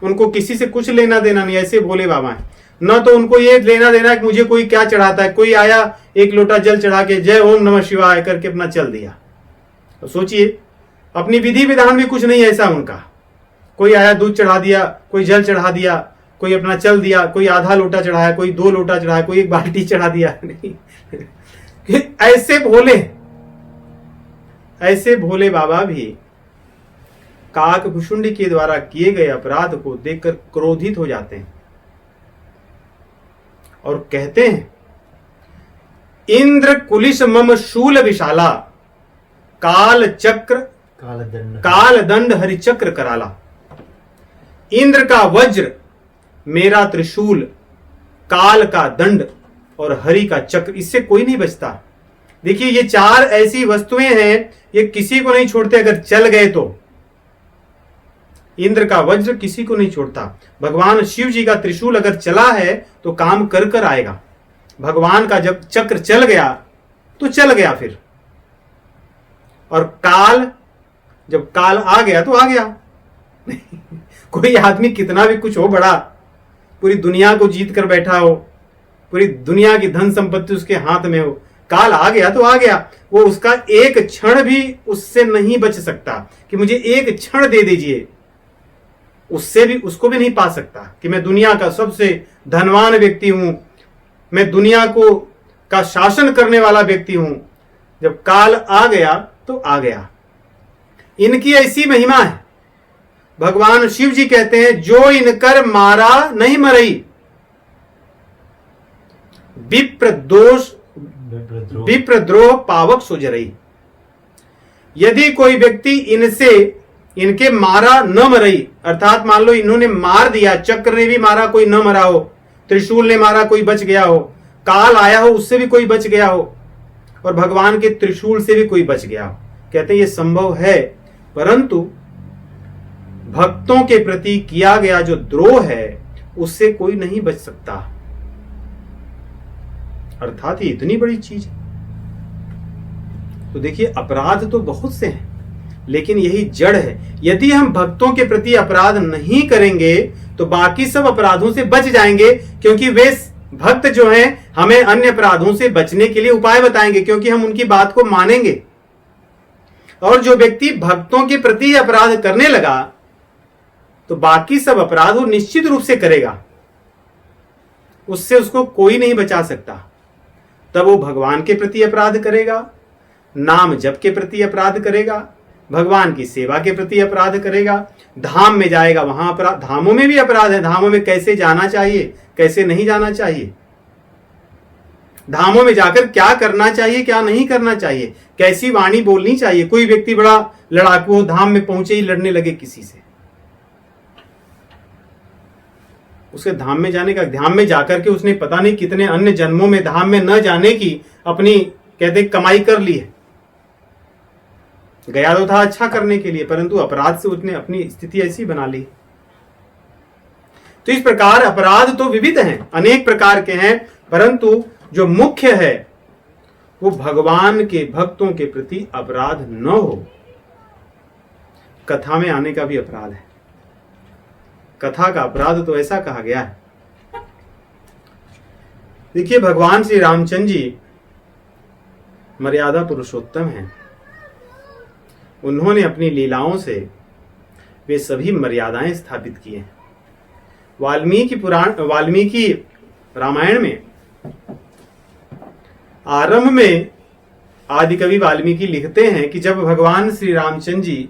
उनको किसी से कुछ लेना देना नहीं, ऐसे भोले बाबा हैं। न तो उनको ये लेना देना कि मुझे कोई क्या चढ़ाता है, कोई आया एक लोटा जल चढ़ा के जय ओम नमः शिवाय करके अपना चल दिया। तो सोचिए अपनी विधि विधान भी कुछ नहीं ऐसा उनका। कोई आया दूध चढ़ा दिया, कोई जल चढ़ा दिया, कोई अपना चल दिया, कोई आधा लोटा चढ़ाया, कोई 2 लोटा चढ़ाया, कोई 1 बाल्टी चढ़ा दिया। नहीं, ऐसे भोले बाबा भी काकभुषुंडी के द्वारा किए गए अपराध को देखकर क्रोधित हो जाते हैं और कहते हैं, इंद्र कुलिश मम शूल विशाला, काल चक्र काल दंड हरिचक्र कराला। इंद्र का वज्र, मेरा त्रिशूल, काल का दंड और हरि का चक्र, इससे कोई नहीं बचता। देखिए ये 4 ऐसी वस्तुएं हैं, ये किसी को नहीं छोड़ते अगर चल गए तो। इंद्र का वज्र किसी को नहीं छोड़ता। भगवान शिव जी का त्रिशूल अगर चला है तो काम कर कर आएगा। भगवान का जब चक्र चल गया तो चल गया फिर। और काल, जब काल आ गया तो आ गया। कोई आदमी कितना भी कुछ हो बड़ा, पूरी दुनिया को जीत कर बैठा हो, पूरी दुनिया की धन संपत्ति उसके हाथ में हो, काल आ गया तो आ गया। वो उसका एक क्षण भी उससे नहीं बच सकता कि मुझे एक क्षण दे दीजिए। उससे भी, उसको भी नहीं पा सकता कि मैं दुनिया का सबसे धनवान व्यक्ति हूं, मैं दुनिया को का शासन करने वाला व्यक्ति हूं। जब काल आ गया तो आ गया। इनकी ऐसी महिमा है। भगवान शिव जी कहते हैं, जो इनकर मारा नहीं मरई, विप्रद्रोह पावक सुजरई। यदि कोई व्यक्ति इनके मारा न मरई, अर्थात मान लो इन्होंने मार दिया, चक्र ने भी मारा कोई न मरा हो, त्रिशूल ने मारा कोई बच गया हो, काल आया हो उससे भी कोई बच गया हो, और भगवान के त्रिशूल से भी कोई बच गया हो। कहते हैं ये संभव है, परंतु भक्तों के प्रति किया गया जो द्रोह है उससे कोई नहीं बच सकता। अर्थात ये इतनी बड़ी चीज है। तो देखिए अपराध तो बहुत से हैं, लेकिन यही जड़ है। यदि हम भक्तों के प्रति अपराध नहीं करेंगे तो बाकी सब अपराधों से बच जाएंगे, क्योंकि वे भक्त जो हैं हमें अन्य अपराधों से बचने के लिए उपाय बताएंगे, क्योंकि हम उनकी बात को मानेंगे। और जो व्यक्ति भक्तों के प्रति अपराध करने लगा तो बाकी सब अपराध वो निश्चित रूप से करेगा, उससे उसको कोई नहीं बचा सकता। तब वो भगवान के प्रति अपराध करेगा, नाम जप के प्रति अपराध करेगा, भगवान की सेवा के प्रति अपराध करेगा, धाम में जाएगा वहां अपराध। धामों में भी अपराध है, धामों में कैसे जाना चाहिए कैसे नहीं जाना चाहिए, धामों में जाकर क्या करना चाहिए क्या नहीं करना चाहिए, कैसी वाणी बोलनी चाहिए। कोई व्यक्ति बड़ा लड़ाकू हो, धाम में पहुंचे ही लड़ने लगे किसी से, उसके धाम में जाने का, धाम में जाकर के उसने पता नहीं कितने अन्य जन्मों में धाम में न जाने की अपनी कहते कमाई कर ली है। गया तो था अच्छा करने के लिए, परंतु अपराध से उसने अपनी स्थिति ऐसी बना ली। तो इस प्रकार अपराध तो विविध हैं, अनेक प्रकार के हैं, परंतु जो मुख्य है वो भगवान के भक्तों के प्रति अपराध न हो। कथा में आने का भी अपराध है। कथा का अपराध तो ऐसा कहा गया है। देखिए भगवान श्री रामचंद्र जी मर्यादा पुरुषोत्तम हैं। उन्होंने अपनी लीलाओं से वे सभी मर्यादाएं स्थापित की हैं। वाल्मीकि रामायण में आरंभ में आदिकवि वाल्मीकि लिखते हैं कि जब भगवान श्री रामचंद्र जी,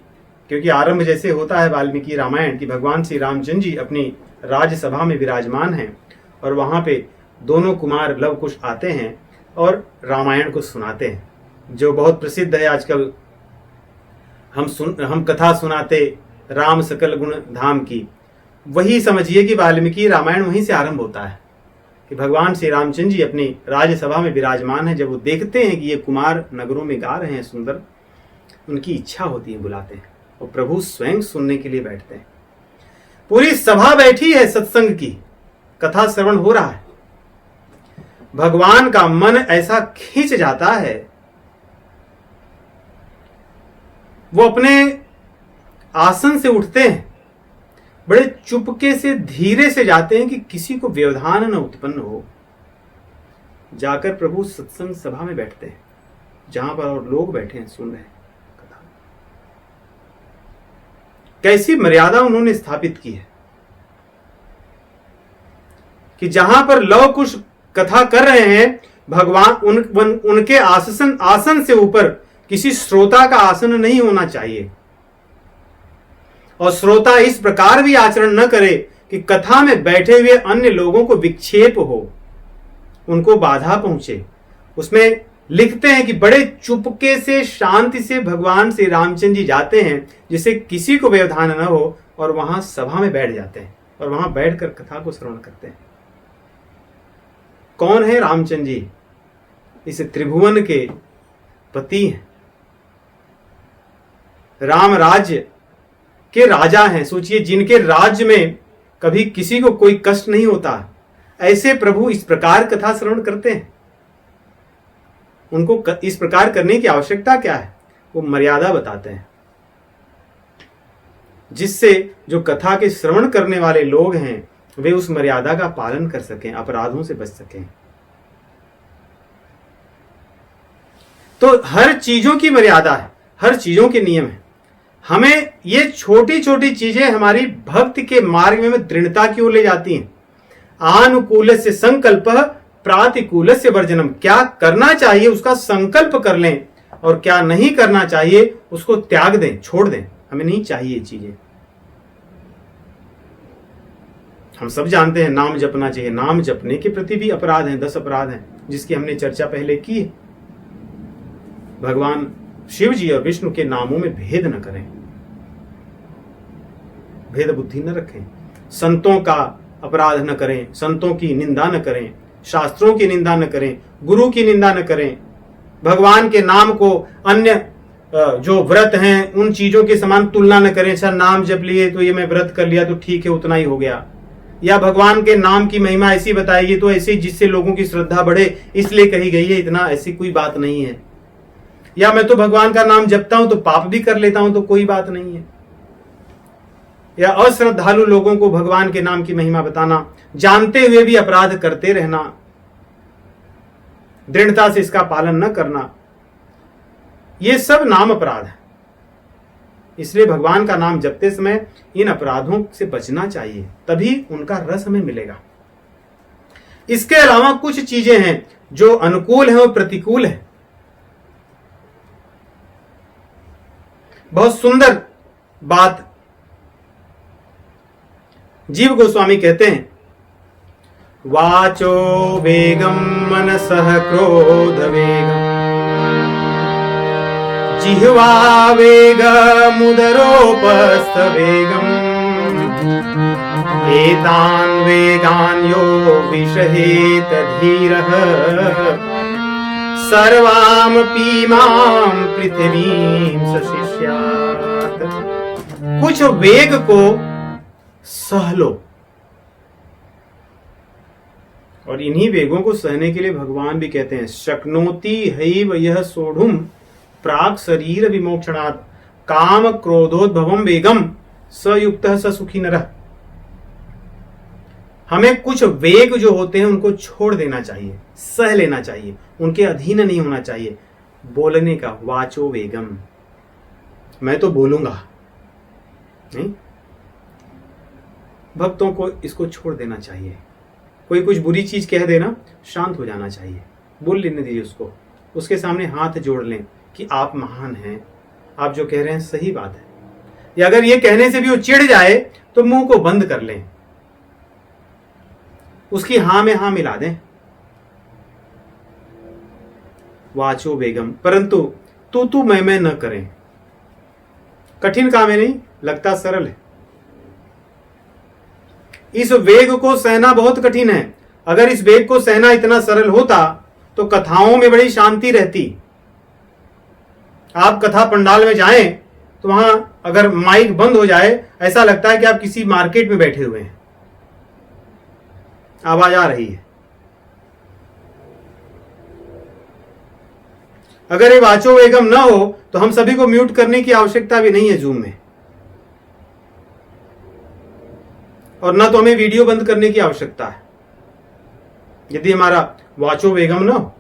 क्योंकि आरंभ जैसे होता है वाल्मीकि रामायण की, भगवान श्री रामचंद्र जी अपनी राजसभा में विराजमान हैं और वहां पे दोनों कुमार लव कुश आते हैं और रामायण को सुनाते हैं, जो बहुत प्रसिद्ध है आजकल। हम कथा सुनाते राम सकल गुण धाम की, वही समझिए कि वाल्मीकि रामायण वहीं से आरंभ होता है कि भगवान श्री रामचंद्र जी अपनी राज्यसभा में विराजमान है। जब वो देखते हैं कि ये कुमार नगरों में गा रहे हैं सुंदर, उनकी इच्छा होती है, बुलाते हैं और प्रभु स्वयं सुनने के लिए बैठते हैं। पूरी सभा बैठी है सत्संग की, कथा श्रवण हो रहा है। भगवान का मन ऐसा खींच जाता है, वो अपने आसन से उठते हैं, बड़े चुपके से धीरे से जाते हैं कि किसी को व्यवधान न उत्पन्न हो। जाकर प्रभु सत्संग सभा में बैठते हैं जहां पर और लोग बैठे हैं, सुन रहे हैं कथा। कैसी मर्यादा उन्होंने स्थापित की है कि जहां पर लव कुश कथा कर रहे हैं, भगवान उनके आसन से ऊपर किसी श्रोता का आसन नहीं होना चाहिए, और श्रोता इस प्रकार भी आचरण न करे कि कथा में बैठे हुए अन्य लोगों को विक्षेप हो, उनको बाधा पहुंचे। उसमें लिखते हैं कि बड़े चुपके से शांति से भगवान श्री रामचंद्र जी जाते हैं जिससे किसी को व्यवधान न हो, और वहां सभा में बैठ जाते हैं और वहां बैठकर कथा को श्रवण करते हैं। कौन है रामचंद्र जी? इस त्रिभुवन के पति हैं, राम राज्य के राजा हैं। सोचिए, जिनके राज्य में कभी किसी को कोई कष्ट नहीं होता, ऐसे प्रभु इस प्रकार कथा श्रवण करते हैं। उनको इस प्रकार करने की आवश्यकता क्या है? वो मर्यादा बताते हैं, जिससे जो कथा के श्रवण करने वाले लोग हैं वे उस मर्यादा का पालन कर सकें, अपराधों से बच सकें। तो हर चीजों की मर्यादा है, हर चीजों के नियम है। हमें ये छोटी छोटी चीजें हमारी भक्ति के मार्ग में दृढ़ता की ओर ले जाती हैं। आनुकूल से संकल्प प्रातिकूल से वर्जनम। क्या करना चाहिए उसका संकल्प कर लें, और क्या नहीं करना चाहिए उसको त्याग दें, छोड़ दें। हमें नहीं चाहिए ये चीजें। हम सब जानते हैं नाम जपना चाहिए, नाम जपने के प्रति भी अपराध हैं, 10 अपराध हैं, जिसकी हमने चर्चा पहले की है। भगवान शिव जी और विष्णु के नामों में भेद न करें, भेद बुद्धि न रखें, संतों का अपराध न करें, संतों की निंदा न करें, शास्त्रों की निंदा न करें, गुरु की निंदा न करें, भगवान के नाम को अन्य जो व्रत हैं उन चीजों के समान तुलना न करें। अच्छा, नाम जप लिए तो ये मैं व्रत कर लिया तो ठीक है, उतना ही हो गया, या भगवान के नाम की महिमा ऐसी बताएगी तो ऐसी जिससे लोगों की श्रद्धा बढ़े इसलिए कही गई है, इतना ऐसी कोई बात नहीं है। या मैं तो भगवान का नाम जपता हूं तो पाप भी कर लेता हूं तो कोई बात नहीं है। या अश्रद्धालु लोगों को भगवान के नाम की महिमा बताना, जानते हुए भी अपराध करते रहना, दृढ़ता से इसका पालन न करना, ये सब नाम अपराध है। इसलिए भगवान का नाम जपते समय इन अपराधों से बचना चाहिए, तभी उनका रस हमें मिलेगा। इसके अलावा कुछ चीजें हैं जो अनुकूल है और प्रतिकूल है। बहुत सुंदर बात जीव गोस्वामी कहते हैं, वाचो वेगम मनसः क्रोध वेगम जिह्वा वेगमुदरोपस्थ वेगम एतान वेगान यो विषहेत धीरः सर्वामपि मां पृथ्वीं सशिष्यात्। कुछ वेग को सह लो, और इन्हीं वेगों को सहने के लिए भगवान भी कहते हैं, शक्नोति हैव यह सोढ़ुम प्राक शरीर विमोक्षणात् काम क्रोधोद्भवम वेगम सयुक्तः स सुखी नरः। हमें कुछ वेग जो होते हैं उनको छोड़ देना चाहिए, सह लेना चाहिए, उनके अधीन नहीं होना चाहिए। बोलने का, वाचो वेगम, मैं तो बोलूंगा नहीं, भक्तों को इसको छोड़ देना चाहिए। कोई कुछ बुरी चीज कह देना, शांत हो जाना चाहिए, बोल लेने दीजिए उसको, उसके सामने हाथ जोड़ लें कि आप महान हैं, आप जो कह रहे हैं सही बात है। या अगर ये कहने से भी वो चिढ़ जाए तो मुंह को बंद कर लें, उसकी हां में हां मिला दें। वाचो वेगम, परंतु तू मैं न करें। कठिन काम है नहीं, लगता सरल है। इस वेग को सहना बहुत कठिन है। अगर इस वेग को सहना इतना सरल होता तो कथाओं में बड़ी शांति रहती। आप कथा पंडाल में जाएं तो वहां अगर माइक बंद हो जाए, ऐसा लगता है कि आप किसी मार्केट में बैठे हुए हैं, आवाज आ रही है। अगर ये वाचो वेगम न हो तो हम सभी को म्यूट करने की आवश्यकता भी नहीं है जूम में, और न तो हमें वीडियो बंद करने की आवश्यकता है यदि हमारा वाचो वेगम न हो।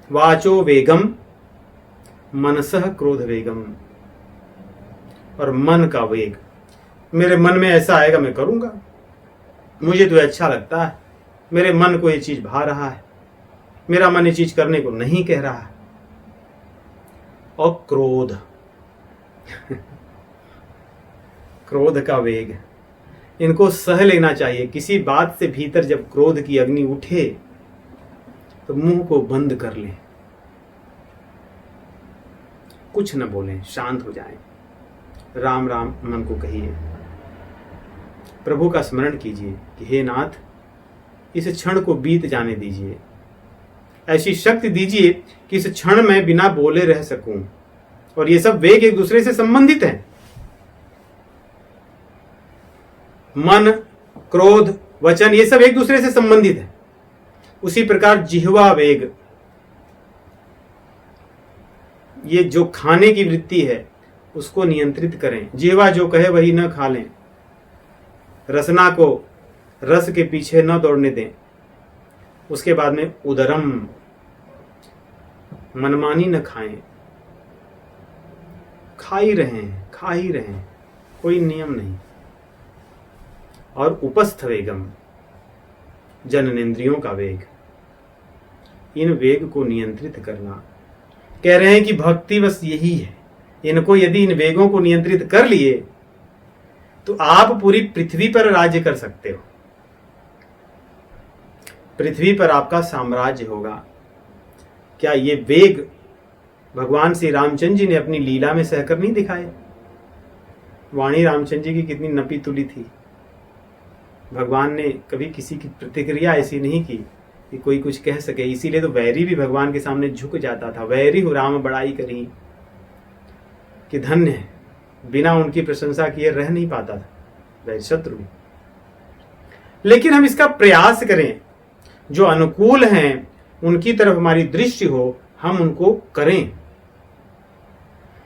वाचो वेगम मनसः क्रोध वेगम, और मन का वेग, मेरे मन में ऐसा आएगा मैं करूंगा, मुझे तो अच्छा लगता है, मेरे मन को ये चीज भा रहा है, मेरा मन ये चीज करने को नहीं कह रहा है। और क्रोध क्रोध का वेग, इनको सह लेना चाहिए। किसी बात से भीतर जब क्रोध की अग्नि उठे तो मुंह को बंद कर लें, कुछ न बोलें, शांत हो जाएं, राम राम मन को कहिए, प्रभु का स्मरण कीजिए कि हे नाथ, इस क्षण को बीत जाने दीजिए, ऐसी शक्ति दीजिए कि इस क्षण में बिना बोले रह सकूं। और ये सब वेग एक दूसरे से संबंधित हैं। मन, क्रोध, वचन, ये सब एक दूसरे से संबंधित है। उसी प्रकार जिह्वा वेग, ये जो खाने की वृत्ति है उसको नियंत्रित करें। जिह्वा जो कहे वही न खा लें, रसना को रस के पीछे न दौड़ने दें। उसके बाद में उदरम, मनमानी न खाएं, खा ही रहें, कोई नियम नहीं। और उपस्थ वेगम, जननेंद्रियों का वेग, इन वेग को नियंत्रित करना। कह रहे हैं कि भक्ति बस यही है, इनको यदि इन वेगों को नियंत्रित कर लिए तो आप पूरी पृथ्वी पर राज्य कर सकते हो, पृथ्वी पर आपका साम्राज्य होगा। क्या ये वेग भगवान श्री रामचंद्र जी ने अपनी लीला में सहकर नहीं दिखाए? वाणी रामचंद्र जी की कितनी नपी तुली थी। भगवान ने कभी किसी की प्रतिक्रिया ऐसी नहीं की कि कोई कुछ कह सके। इसीलिए तो वैरी भी भगवान के सामने झुक जाता था। वैरी हो राम बड़ाई करी, कि धन्य है, बिना उनकी प्रशंसा किए रह नहीं पाता था वैर शत्रु। लेकिन हम इसका प्रयास करें, जो अनुकूल हैं उनकी तरफ हमारी दृष्टि हो, हम उनको करें।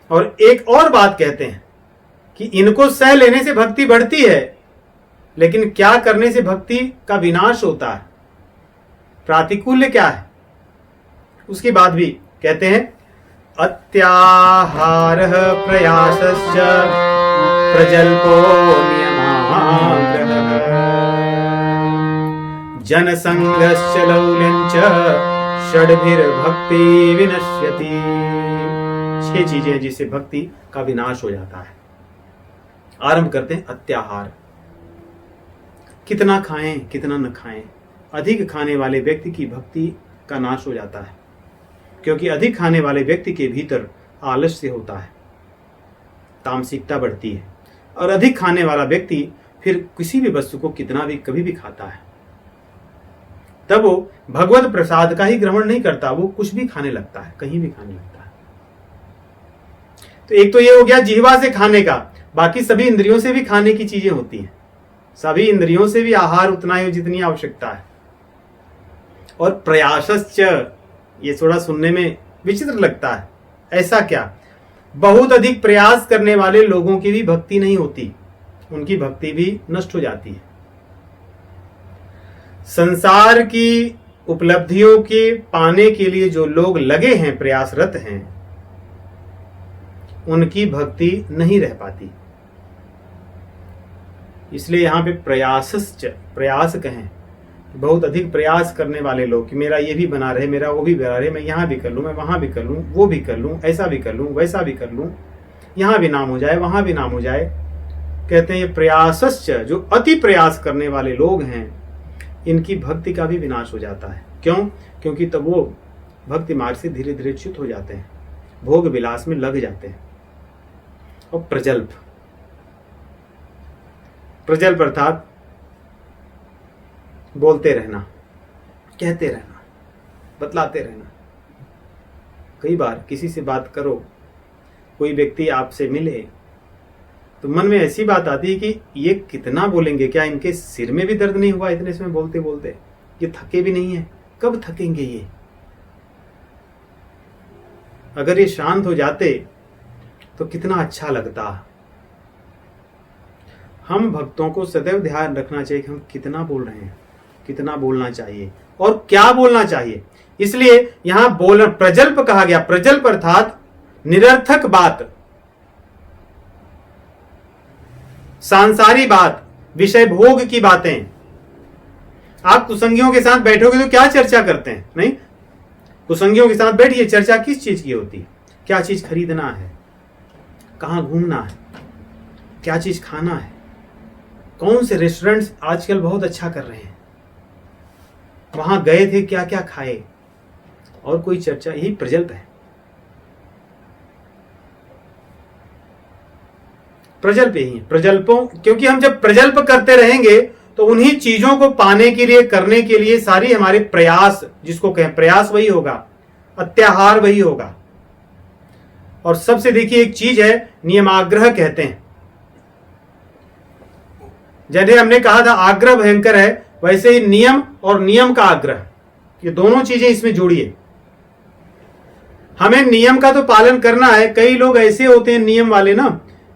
और एक और बात कहते हैं कि इनको सह लेने से भक्ति बढ़ती है, लेकिन क्या करने से भक्ति का विनाश होता है, प्रातिकूल्य क्या है, उसकी बात भी कहते हैं। अत्याहार प्रयासश्च प्रजल्पो नियमाग्रहः जनसंगश्च लौल्यञ्च षड्भिर्भक्ति विनश्यति। 6 चीजें जिससे भक्ति का विनाश हो जाता है। आरंभ करते हैं अत्याहार। कितना खाएं कितना न खाएं। अधिक खाने वाले व्यक्ति की भक्ति का नाश हो जाता है, क्योंकि अधिक खाने वाले व्यक्ति के भीतर आलस्य होता है, तामसिकता बढ़ती है। और अधिक खाने वाला व्यक्ति फिर किसी भी वस्तु को कितना भी कभी भी खाता है, तब वो भगवत प्रसाद का ही ग्रहण नहीं करता, वो कुछ भी खाने लगता है, कहीं भी खाने लगता है। तो एक तो ये हो गया जिह्वा से खाने का। बाकी सभी इंद्रियों से भी खाने की चीजें होती हैं, सभी इंद्रियों से भी आहार उतना ही जितनी आवश्यकता है। और प्रयासश्च, ये थोड़ा सुनने में विचित्र लगता है। ऐसा क्या? बहुत अधिक प्रयास करने वाले लोगों की भी भक्ति नहीं होती, उनकी भक्ति भी नष्ट हो जाती है। संसार की उपलब्धियों के पाने के लिए जो लोग लगे हैं, प्रयासरत हैं, उनकी भक्ति नहीं रह पाती। इसलिए यहां पे प्रयासश्च, प्रयास कहें, बहुत अधिक प्रयास करने वाले लोग कि मेरा ये भी बना रहे, मेरा वो भी बना रहे, मैं यहां भी कर लूं, मैं वहां भी कर लूं, वो भी कर लूं, ऐसा भी कर लूं, वैसा भी कर लूं, यहां भी नाम हो जाए, वहां भी नाम हो जाए। कहते हैं ये प्रयासश्च, जो अति प्रयास करने वाले लोग हैं, इनकी भक्ति का भी विनाश हो जाता है। क्यों? क्योंकि तब वो भक्ति मार्ग से धीरे धीरे च्युत हो जाते हैं, भोग विलास में लग जाते हैं। और प्रजल्प, प्रजल्प अर्थात बोलते रहना, कहते रहना, बतलाते रहना। कई बार किसी से बात करो, कोई व्यक्ति आपसे मिले, तो मन में ऐसी बात आती है कि ये कितना बोलेंगे, क्या इनके सिर में भी दर्द नहीं हुआ इतने समय बोलते बोलते? ये थके भी नहीं है, कब थकेंगे ये? अगर ये शांत हो जाते तो कितना अच्छा लगता। हम भक्तों को सदैव ध्यान रखना चाहिए कि हम कितना बोल रहे हैं, कितना बोलना चाहिए और क्या बोलना चाहिए। इसलिए यहां बोल प्रजल्प कहा गया। प्रजल्प अर्थात निरर्थक बात, सांसारी बात, विषय भोग की बातें। आप कुसंगियों के साथ बैठोगे तो क्या चर्चा करते हैं? नहीं, कुसंगियों के साथ बैठिए, चर्चा किस चीज की होती है? क्या चीज खरीदना है, कहां घूमना है, क्या चीज खाना है, कौन से रेस्टोरेंट्स आजकल बहुत अच्छा कर रहे हैं, वहां गए थे, क्या क्या खाए, और कोई चर्चा? यही प्रजल्प है। प्रजल्प यही है, प्रजल्पों। क्योंकि हम जब प्रजल्प करते रहेंगे तो उन्हीं चीजों को पाने के लिए, करने के लिए सारी हमारे प्रयास, जिसको कहें प्रयास, वही होगा, अत्याहार वही होगा। और सबसे देखिए एक चीज है, नियमाग्रह कहते हैं। जैसे हमने कहा था आग्रह भयंकर है, वैसे ही नियम और नियम का आग्रह, ये दोनों चीजें इसमें जोड़िए। हमें नियम का तो पालन करना है। कई लोग ऐसे होते हैं नियम वाले ना,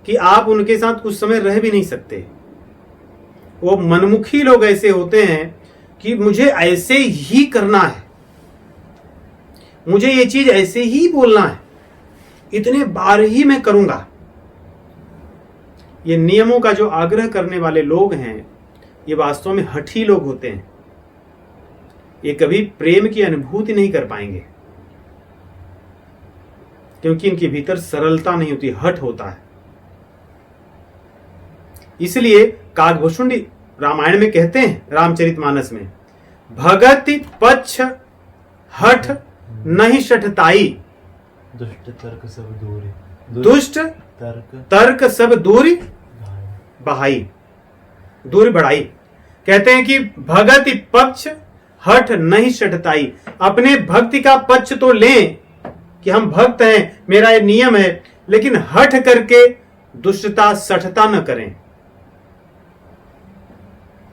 कि आप उनके साथ कुछ समय रह भी नहीं सकते। वो मनमुखी लोग ऐसे होते हैं कि मुझे ऐसे ही करना है, मुझे ये चीज ऐसे ही बोलना है, इतने बार ही मैं करूंगा। ये नियमों का जो आग्रह करने वाले लोग हैं, ये वास्तव में हठी लोग होते हैं। ये कभी प्रेम की अनुभूति नहीं कर पाएंगे, क्योंकि इनके भीतर सरलता नहीं होती, हठ होता है। इसलिए काकभूषुंडी रामायण में कहते हैं, रामचरितमानस में, भगति पक्ष हठ नहीं शठताई, दुष्ट तर्क सब दूरी, दुष्ट तर्क सब दूरी बहाई, दूरी बढ़ाई। कहते हैं कि भगति पक्ष हठ नहीं शठताई। अपने भक्ति का पक्ष तो लें कि हम भक्त हैं, मेरा ये नियम है, लेकिन हठ करके दुष्टता सठता न करें।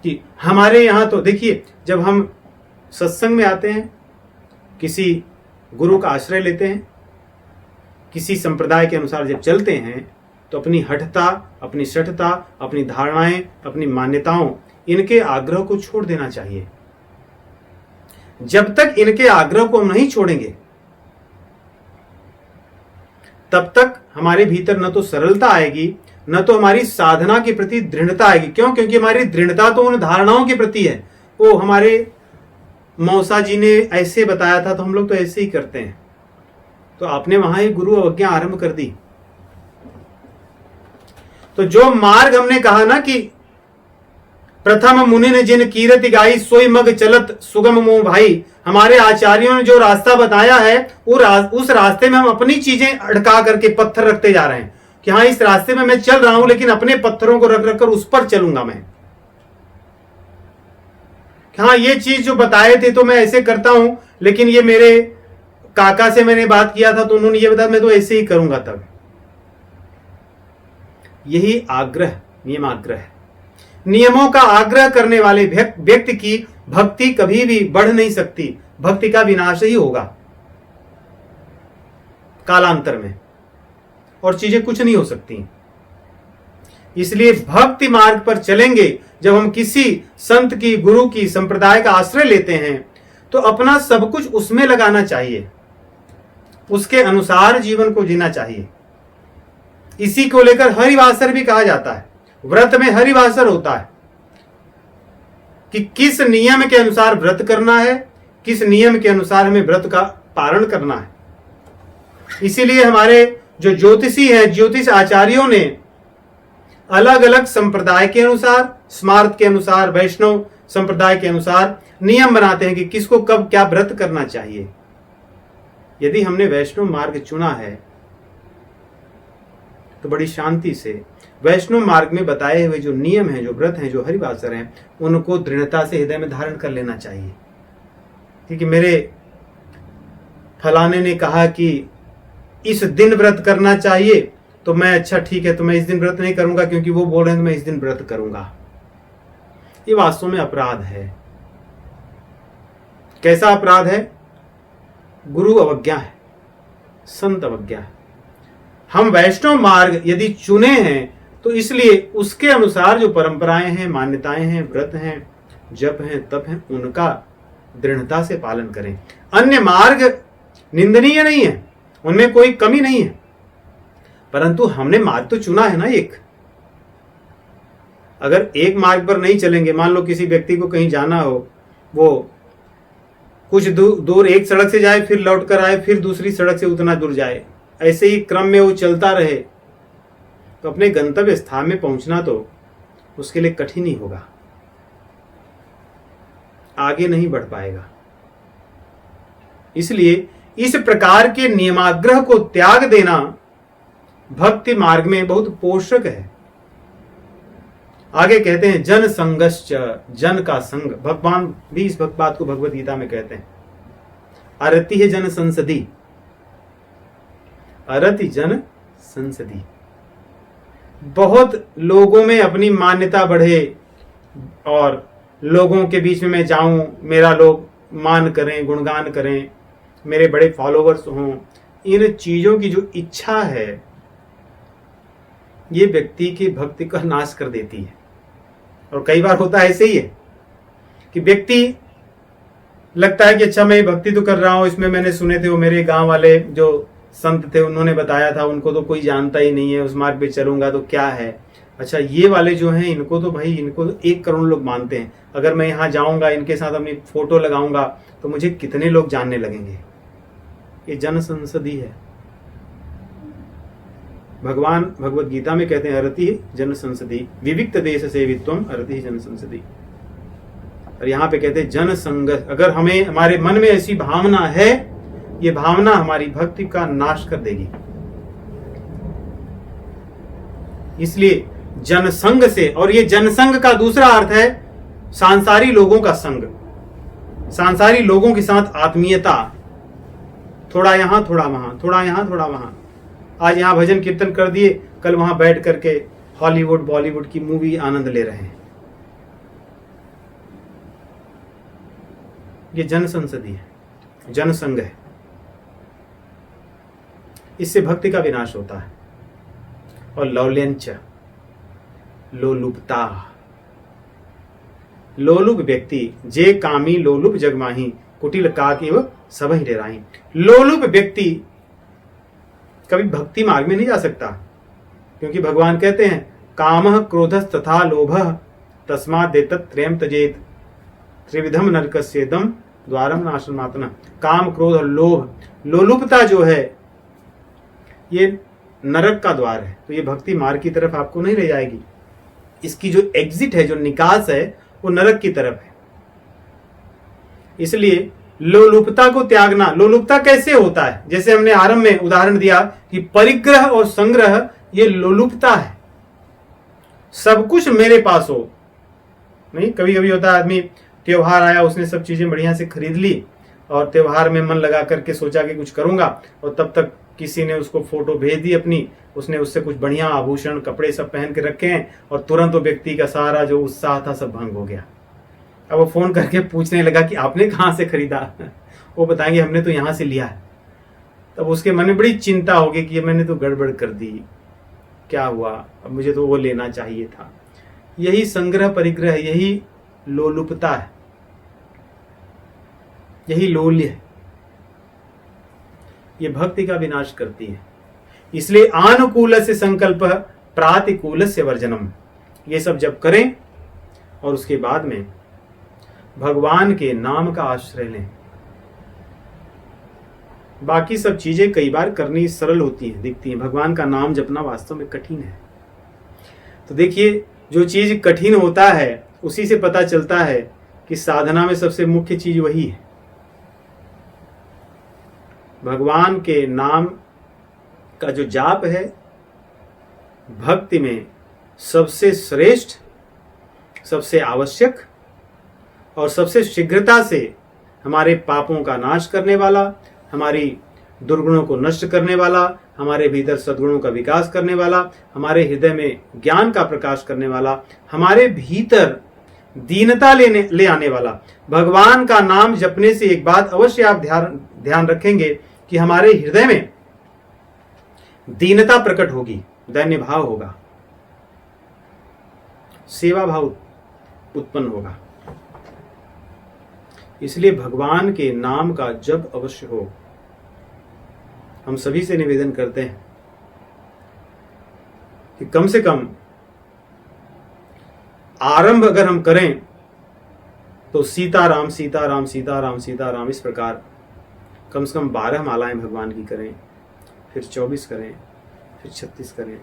कि हमारे यहां तो देखिए, जब हम सत्संग में आते हैं, किसी गुरु का आश्रय लेते हैं, किसी संप्रदाय के अनुसार जब चलते हैं, तो अपनी हठता, अपनी शठता, अपनी धारणाएं, अपनी मान्यताओं, इनके आग्रह को छोड़ देना चाहिए। जब तक इनके आग्रह को हम नहीं छोड़ेंगे, तब तक हमारे भीतर न तो सरलता आएगी, न तो हमारी साधना के प्रति दृढ़ता आएगी। क्यों? क्योंकि हमारी दृढ़ता तो उन धारणाओं के प्रति है। वो हमारे मौसा जी ने ऐसे बताया था तो हम लोग तो ऐसे ही करते हैं। तो आपने वहां एक गुरु अवज्ञा आरंभ कर दी। तो जो मार्ग हमने कहा ना कि प्रथम मुनि ने जिन कीरति गाई, सोई मग चलत सुगम मोह भाई, हमारे आचार्यों ने जो रास्ता बताया है, उस रास्ते में हम अपनी चीजें अड़का करके पत्थर रखते जा रहे हैं कि हाँ इस रास्ते में मैं चल रहा हूं, लेकिन अपने पत्थरों को रख रख कर उस पर चलूंगा मैं। हाँ ये चीज जो बताए थे तो मैं ऐसे करता हूं, लेकिन ये मेरे काका से मैंने बात किया था तो उन्होंने ये बताया, मैं तो ऐसे ही करूंगा। तब यही आग्रह, नियमाग्रह है। नियमों का आग्रह करने वाले व्यक्ति की भक्ति कभी भी बढ़ नहीं सकती, भक्ति का विनाश ही होगा कालांतर में, और चीजें कुछ नहीं हो सकती। इसलिए भक्ति मार्ग पर चलेंगे। जब हम किसी संत की, गुरु की, संप्रदाय का आश्रय लेते हैं, तो अपना सब कुछ उसमें लगाना चाहिए, उसके अनुसार जीवन को जीना चाहिए। इसी को लेकर हरिवासर भी कहा जाता है। व्रत में हरिवासर होता है कि किस नियम के अनुसार व्रत करना है, किस नियम के अनुसार हमें व्रत का पारण करना है। इसीलिए हमारे जो ज्योतिषी हैं, ज्योतिष आचार्यों ने अलग अलग संप्रदाय के अनुसार, स्मार्त के अनुसार, वैष्णव संप्रदाय के अनुसार नियम बनाते हैं कि किसको कब क्या व्रत करना चाहिए। यदि हमने वैष्णव मार्ग चुना है तो बड़ी शांति से वैष्णव मार्ग में बताए हुए जो नियम हैं, जो व्रत हैं, जो हरिवासर हैं, उनको दृढ़ता से हृदय में धारण कर लेना चाहिए। क्योंकि मेरे फलाने ने कहा कि इस दिन व्रत करना चाहिए, तो मैं अच्छा ठीक है, तो मैं इस दिन व्रत नहीं करूंगा क्योंकि वो बोल रहे हैं तो मैं इस दिन व्रत करूंगा। ये वास्तव में अपराध है। कैसा अपराध है? गुरु अवज्ञा है, संत अवज्ञा है। हम वैष्णव मार्ग यदि चुने हैं तो इसलिए उसके अनुसार जो परंपराएं हैं, मान्यताएं हैं, व्रत हैं, जप हैं, तप हैं, उनका दृढ़ता से पालन करें। अन्य मार्ग निंदनीय नहीं है, उनमें कोई कमी नहीं है, परंतु हमने मार्ग तो चुना है ना एक। अगर एक मार्ग पर नहीं चलेंगे, मान लो किसी व्यक्ति को कहीं जाना हो, वो कुछ दूर एक सड़क से जाए, फिर लौट कर आए, फिर दूसरी सड़क से उतना दूर जाए, ऐसे ही क्रम में वो चलता रहे, तो अपने गंतव्य स्थान में पहुंचना तो उसके लिए कठिन ही होगा, आगे नहीं बढ़ पाएगा। इसलिए इस प्रकार के नियमाग्रह को त्याग देना भक्ति मार्ग में बहुत पोषक है। आगे कहते हैं जन संगश्च, जन का संग। भगवान भी इस बात को भगवत गीता में कहते हैं, अरति है जन संसदी, अरति जन संसदी। बहुत लोगों में अपनी मान्यता बढ़े और लोगों के बीच में मैं जाऊं, मेरा लोग मान करें, गुणगान करें, मेरे बड़े फॉलोवर्स हों, इन चीजों की जो इच्छा है ये व्यक्ति की भक्ति का नाश कर देती है। और कई बार होता है ऐसे ही है कि व्यक्ति लगता है कि अच्छा मैं भक्ति तो कर रहा हूं, इसमें मैंने सुने थे वो मेरे गांव वाले जो संत थे उन्होंने बताया था, उनको तो कोई जानता ही नहीं है, उस मार्ग पे चलूंगा तो क्या है। अच्छा ये वाले जो हैं इनको तो भाई, इनको तो 1 करोड़ लोग मानते हैं, अगर मैं यहाँ जाऊंगा इनके साथ अपनी फोटो लगाऊंगा तो मुझे कितने लोग जानने लगेंगे। ये जन संसदी है। भगवान भगवत गीता में कहते हैं अरति जन संसदी, विविक्त देश सेवित्वम अरति जन संसदी। और यहाँ पे कहते हैं जन संग। अगर हमें, हमारे मन में ऐसी भावना है, ये भावना हमारी भक्ति का नाश कर देगी। इसलिए जनसंग से, और ये जनसंग का दूसरा अर्थ है सांसारी लोगों का संग, सांसारी लोगों के साथ आत्मीयता, थोड़ा यहां थोड़ा वहां, थोड़ा यहां थोड़ा वहां। आज यहां भजन कीर्तन कर दिए, कल वहां बैठ करके हॉलीवुड बॉलीवुड की मूवी आनंद ले रहे हैं। ये जन संसदी है, जनसंग है। इससे भक्ति का विनाश होता है। और लौल्यंच, लोलुपता, लोलुप व्यक्ति, जे कामी लोलुप जगमाही, कुटिल काक एव सबहि डेराही। लोलुप व्यक्ति कभी भक्ति मार्ग में नहीं जा सकता, क्योंकि भगवान कहते हैं कामः क्रोधस् तथा लोभः तस्मात् एतत् त्रयम् त्यजेत्, त्रिविधम नरकस्येदम द्वारम नाशनमात्मनः। काम क्रोध और लोभ, लोलुपता जो है ये नरक का द्वार है। तो ये भक्ति मार्ग की तरफ आपको नहीं ले जाएगी। इसकी जो एग्जिट है, जो निकास है, वो नरक की तरफ है। इसलिए लोलुपता को त्यागना। लोलुपता कैसे होता है? जैसे हमने आरंभ में उदाहरण दिया कि परिग्रह और संग्रह ये लोलुपता है। सब कुछ मेरे पास हो। नहीं, कभी कभी होता है आदमी त्योहार आया, उसने सब चीजें बढ़िया से खरीद ली और त्योहार में मन लगा करके सोचा कि कुछ करूंगा, और तब तक किसी ने उसको फोटो भेज दी अपनी, उसने उससे कुछ बढ़िया आभूषण कपड़े सब पहन के रखे हैं, और तुरंत वो व्यक्ति का सारा जो उत्साह था सब भंग हो गया। अब वो फोन करके पूछने लगा कि आपने कहाँ से खरीदा? वो बताएंगे हमने तो यहां से लिया है। तब उसके मन में बड़ी चिंता होगी कि मैंने तो गड़बड़ कर दी, क्या हुआ, अब मुझे तो वो लेना चाहिए था। यही संग्रह परिग्रह, यही लोलुपता है, यही लोल्य है। ये भक्ति का विनाश करती है। इसलिए आनुकूल से संकल्प प्रातिकूल से वर्जनम, ये सब जब करें और उसके बाद में भगवान के नाम का आश्रय लें। बाकी सब चीजें कई बार करनी सरल होती हैं, दिखती हैं, भगवान का नाम जपना वास्तव में कठिन है। तो देखिए, जो चीज कठिन होता है उसी से पता चलता है कि साधना में सबसे मुख्य चीज वही है। भगवान के नाम का जो जाप है, भक्ति में सबसे श्रेष्ठ, सबसे आवश्यक और सबसे शीघ्रता से हमारे पापों का नाश करने वाला, हमारी दुर्गुणों को नष्ट करने वाला, हमारे भीतर सद्गुणों का विकास करने वाला, हमारे हृदय में ज्ञान का प्रकाश करने वाला, हमारे भीतर दीनता ले आने वाला। भगवान का नाम जपने से एक बात अवश्य आप ध्यान रखेंगे कि हमारे हृदय में दीनता प्रकट होगी, दैन्य भाव होगा, सेवा भाव उत्पन्न होगा। इसलिए भगवान के नाम का जप अवश्य हो। हम सभी से निवेदन करते हैं कि कम से कम आरंभ अगर हम करें तो सीताराम सीताराम सीताराम सीताराम इस प्रकार कम से कम 12 मालाएं भगवान की करें, फिर 24 करें, फिर 36 करें,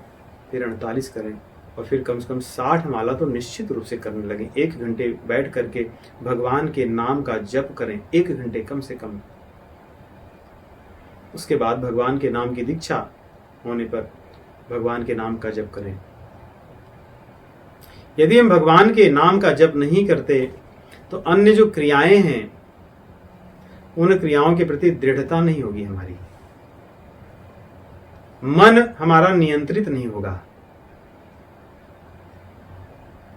फिर 48 करें और फिर कम से कम 60 माला तो निश्चित रूप से करने लगे। 1 घंटे बैठ करके भगवान के नाम का जप करें, 1 घंटे कम से कम। उसके बाद भगवान के नाम की दीक्षा होने पर भगवान के नाम का जप करें। यदि हम भगवान के नाम का जप नहीं करते तो अन्य जो क्रियाएं हैं उन क्रियाओं के प्रति दृढ़ता नहीं होगी हमारी, मन हमारा नियंत्रित नहीं होगा।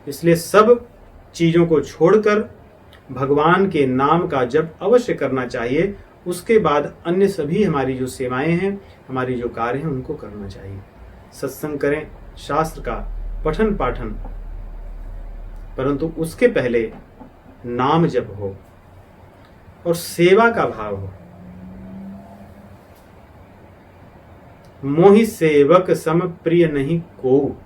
इसलिए सब चीजों को छोड़कर भगवान के नाम का जप अवश्य करना चाहिए। उसके बाद अन्य सभी हमारी जो सेवाएं हैं, हमारी जो कार्य हैं, उनको करना चाहिए। सत्संग करें, शास्त्र का पठन पाठन, परंतु उसके पहले नाम जप हो और सेवा का भाव हो। मोहि सेवक सम प्रिय नहीं को,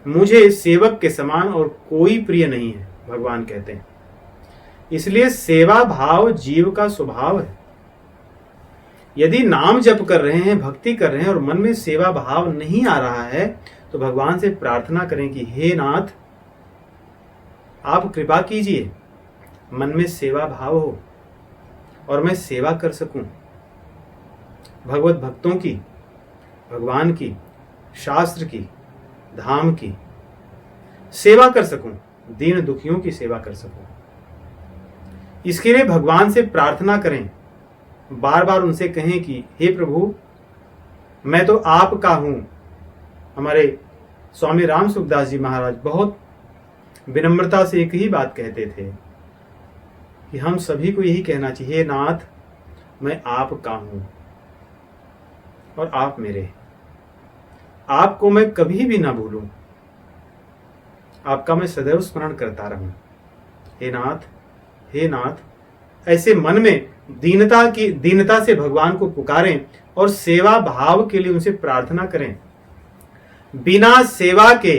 मुझे सेवक के समान और कोई प्रिय नहीं है, भगवान कहते हैं। इसलिए सेवा भाव जीव का स्वभाव है। यदि नाम जप कर रहे हैं, भक्ति कर रहे हैं और मन में सेवा भाव नहीं आ रहा है तो भगवान से प्रार्थना करें कि हे नाथ, आप कृपा कीजिए, मन में सेवा भाव हो और मैं सेवा कर सकूं, भगवत भक्तों की, भगवान की, शास्त्र की, धाम की सेवा कर सकूं, दीन दुखियों की सेवा कर सकूं। इसके लिए भगवान से प्रार्थना करें, बार बार उनसे कहें कि हे प्रभु, मैं तो आपका हूं। हमारे स्वामी राम सुखदास जी महाराज बहुत विनम्रता से एक ही बात कहते थे कि हम सभी को यही कहना चाहिए, हे नाथ, मैं आपका हूं और आप मेरे, आपको मैं कभी भी ना भूलूं, आपका मैं सदैव स्मरण करता रहूं। हे नाथ, हे नाथ, ऐसे मन में दीनता से भगवान को पुकारें और सेवा भाव के लिए उनसे प्रार्थना करें। बिना सेवा के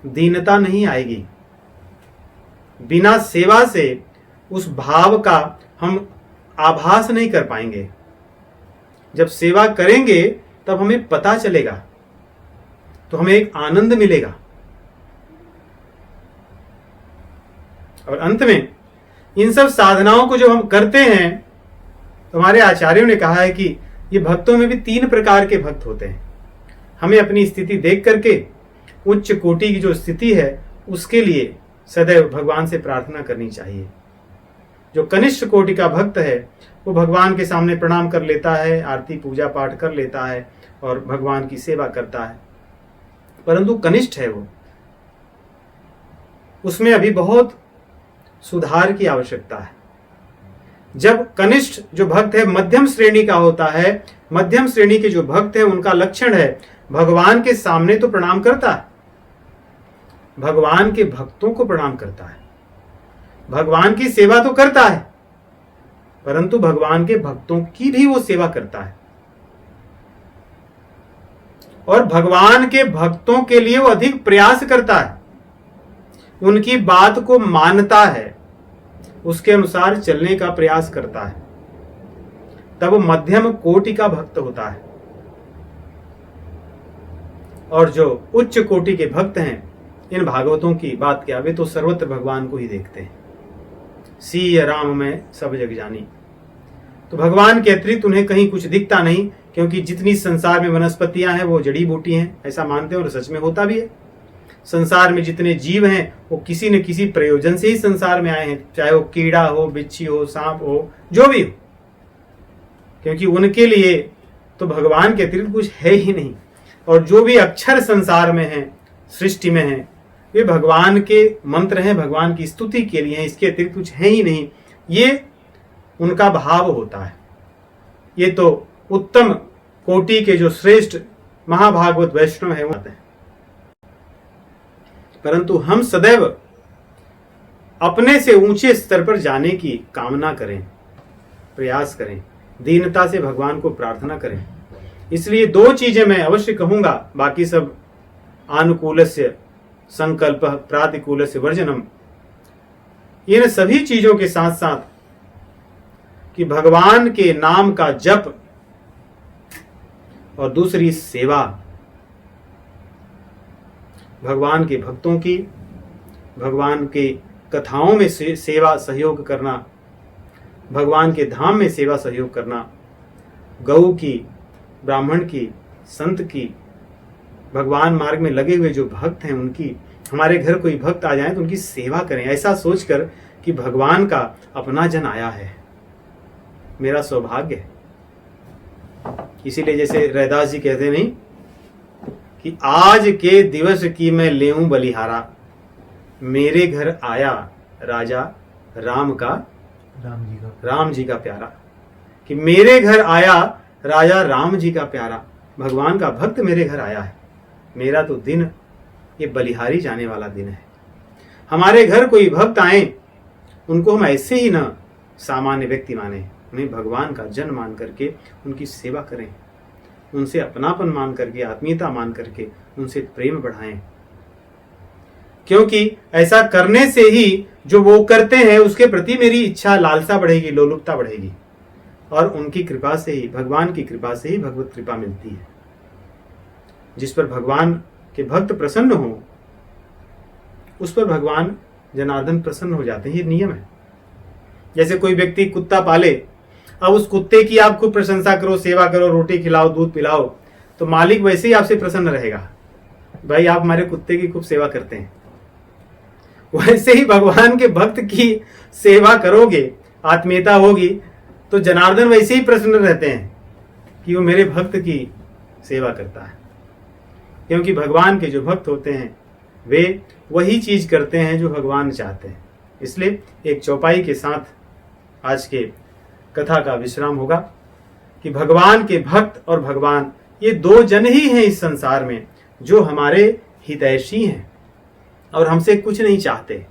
दीनता नहीं आएगी, बिना सेवा से उस भाव का हम आभास नहीं कर पाएंगे। जब सेवा करेंगे तब हमें पता चलेगा, तो हमें एक आनंद मिलेगा। और अंत में इन सब साधनाओं को जो हम करते हैं, तो हमारे आचार्यों ने कहा है कि ये भक्तों में भी 3 प्रकार के भक्त होते हैं। हमें अपनी स्थिति देख करके उच्च कोटि की जो स्थिति है उसके लिए सदैव भगवान से प्रार्थना करनी चाहिए। जो कनिष्ठ कोटि का भक्त है वो भगवान के सामने प्रणाम कर लेता है, आरती पूजा पाठ कर लेता है और भगवान की सेवा करता है, परंतु कनिष्ठ है वो, उसमें अभी बहुत सुधार की आवश्यकता है। जब कनिष्ठ जो भक्त है मध्यम श्रेणी का होता है, मध्यम श्रेणी के जो भक्त है उनका लक्षण है भगवान के सामने तो प्रणाम करता है, भगवान के भक्तों को प्रणाम करता है, भगवान की सेवा तो करता है, परंतु भगवान के भक्तों की भी वो सेवा करता है और भगवान के भक्तों के लिए वो अधिक प्रयास करता है, उनकी बात को मानता है, उसके अनुसार चलने का प्रयास करता है, तब वो मध्यम कोटि का भक्त होता है। और जो उच्च कोटि के भक्त हैं, इन भागवतों की बात क्या, वे तो सर्वत्र भगवान को ही देखते हैं। सिय राम में सब जग जानी, तो भगवान के अतिरिक्त उन्हें कहीं कुछ दिखता नहीं, क्योंकि जितनी संसार में वनस्पतियां हैं वो जड़ी बूटी हैं, ऐसा मानते हैं और सच में होता भी है। संसार में जितने जीव हैं वो किसी न किसी प्रयोजन से ही संसार में आए हैं, चाहे वो कीड़ा हो, बिच्छी हो, सांप हो, जो भी हो, क्योंकि उनके लिए तो भगवान के अतिरिक्त कुछ है ही नहीं। और जो भी अक्षर संसार में है, सृष्टि में है, वे भगवान के मंत्र हैं, भगवान की स्तुति के लिए हैं, इसके अतिरिक्त कुछ है ही नहीं। ये उनका भाव होता है। ये तो उत्तम कोटि के जो श्रेष्ठ महाभागवत वैष्णव है वो आते हैं। परंतु हम सदैव अपने से ऊंचे स्तर पर जाने की कामना करें, प्रयास करें, दीनता से भगवान को प्रार्थना करें। इसलिए 2 चीजें मैं अवश्य कहूंगा, बाकी सब आनुकूलस्य संकल्प प्रातिकूल से वर्जनम, इन सभी चीजों के साथ साथ कि भगवान के नाम का जप और दूसरी सेवा, भगवान के भक्तों की, भगवान के कथाओं में सेवा सहयोग करना, भगवान के धाम में सेवा सहयोग करना, गौ की, ब्राह्मण की, संत की, भगवान मार्ग में लगे हुए जो भक्त हैं उनकी, हमारे घर कोई भक्त आ जाए तो उनकी सेवा करें, ऐसा सोचकर कि भगवान का अपना जन आया है, मेरा सौभाग्य है। इसीलिए जैसे रैदास जी कहते नहीं कि आज के दिवस की मैं लेऊं बलिहारा, मेरे घर आया राजा राम जी का प्यारा, कि मेरे घर आया राजा राम जी का प्यारा, भगवान का भक्त मेरे घर आया है, मेरा तो दिन ये बलिहारी जाने वाला दिन है। हमारे घर कोई भक्त आए, उनको हम ऐसे ही ना सामान्य व्यक्ति माने, उन्हें भगवान का जन मान करके उनकी सेवा करें, उनसे अपनापन मान करके, आत्मीयता मान करके उनसे प्रेम बढ़ाएं, क्योंकि ऐसा करने से ही जो वो करते हैं उसके प्रति मेरी इच्छा, लालसा बढ़ेगी, लोलुपता बढ़ेगी, और उनकी कृपा से ही, भगवान की कृपा से ही भगवत कृपा मिलती है। जिस पर भगवान के भक्त प्रसन्न हो उस पर भगवान जनार्दन प्रसन्न हो जाते हैं, ये नियम है। जैसे कोई व्यक्ति कुत्ता पाले, अब उस कुत्ते की आप खूब प्रशंसा करो, सेवा करो, रोटी खिलाओ, दूध पिलाओ, तो मालिक वैसे ही आपसे प्रसन्न रहेगा, भाई आप हमारे कुत्ते की खूब सेवा करते हैं। वैसे ही भगवान के भक्त की सेवा करोगे, आत्मीयता होगी, तो जनार्दन वैसे ही प्रसन्न रहते हैं कि वो मेरे भक्त की सेवा करता है, क्योंकि भगवान के जो भक्त होते हैं वे वही चीज करते हैं जो भगवान चाहते हैं। इसलिए एक चौपाई के साथ आज के कथा का विश्राम होगा कि भगवान के भक्त और भगवान ये दो जन ही हैं इस संसार में जो हमारे हितैषी हैं और हमसे कुछ नहीं चाहते।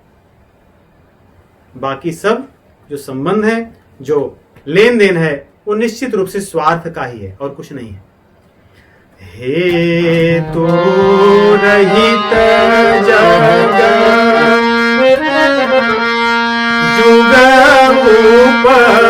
बाकी सब जो संबंध है, जो लेन देन है, वो निश्चित रूप से स्वार्थ का ही है और कुछ नहीं है। हे तो रहित जग जुग उपकार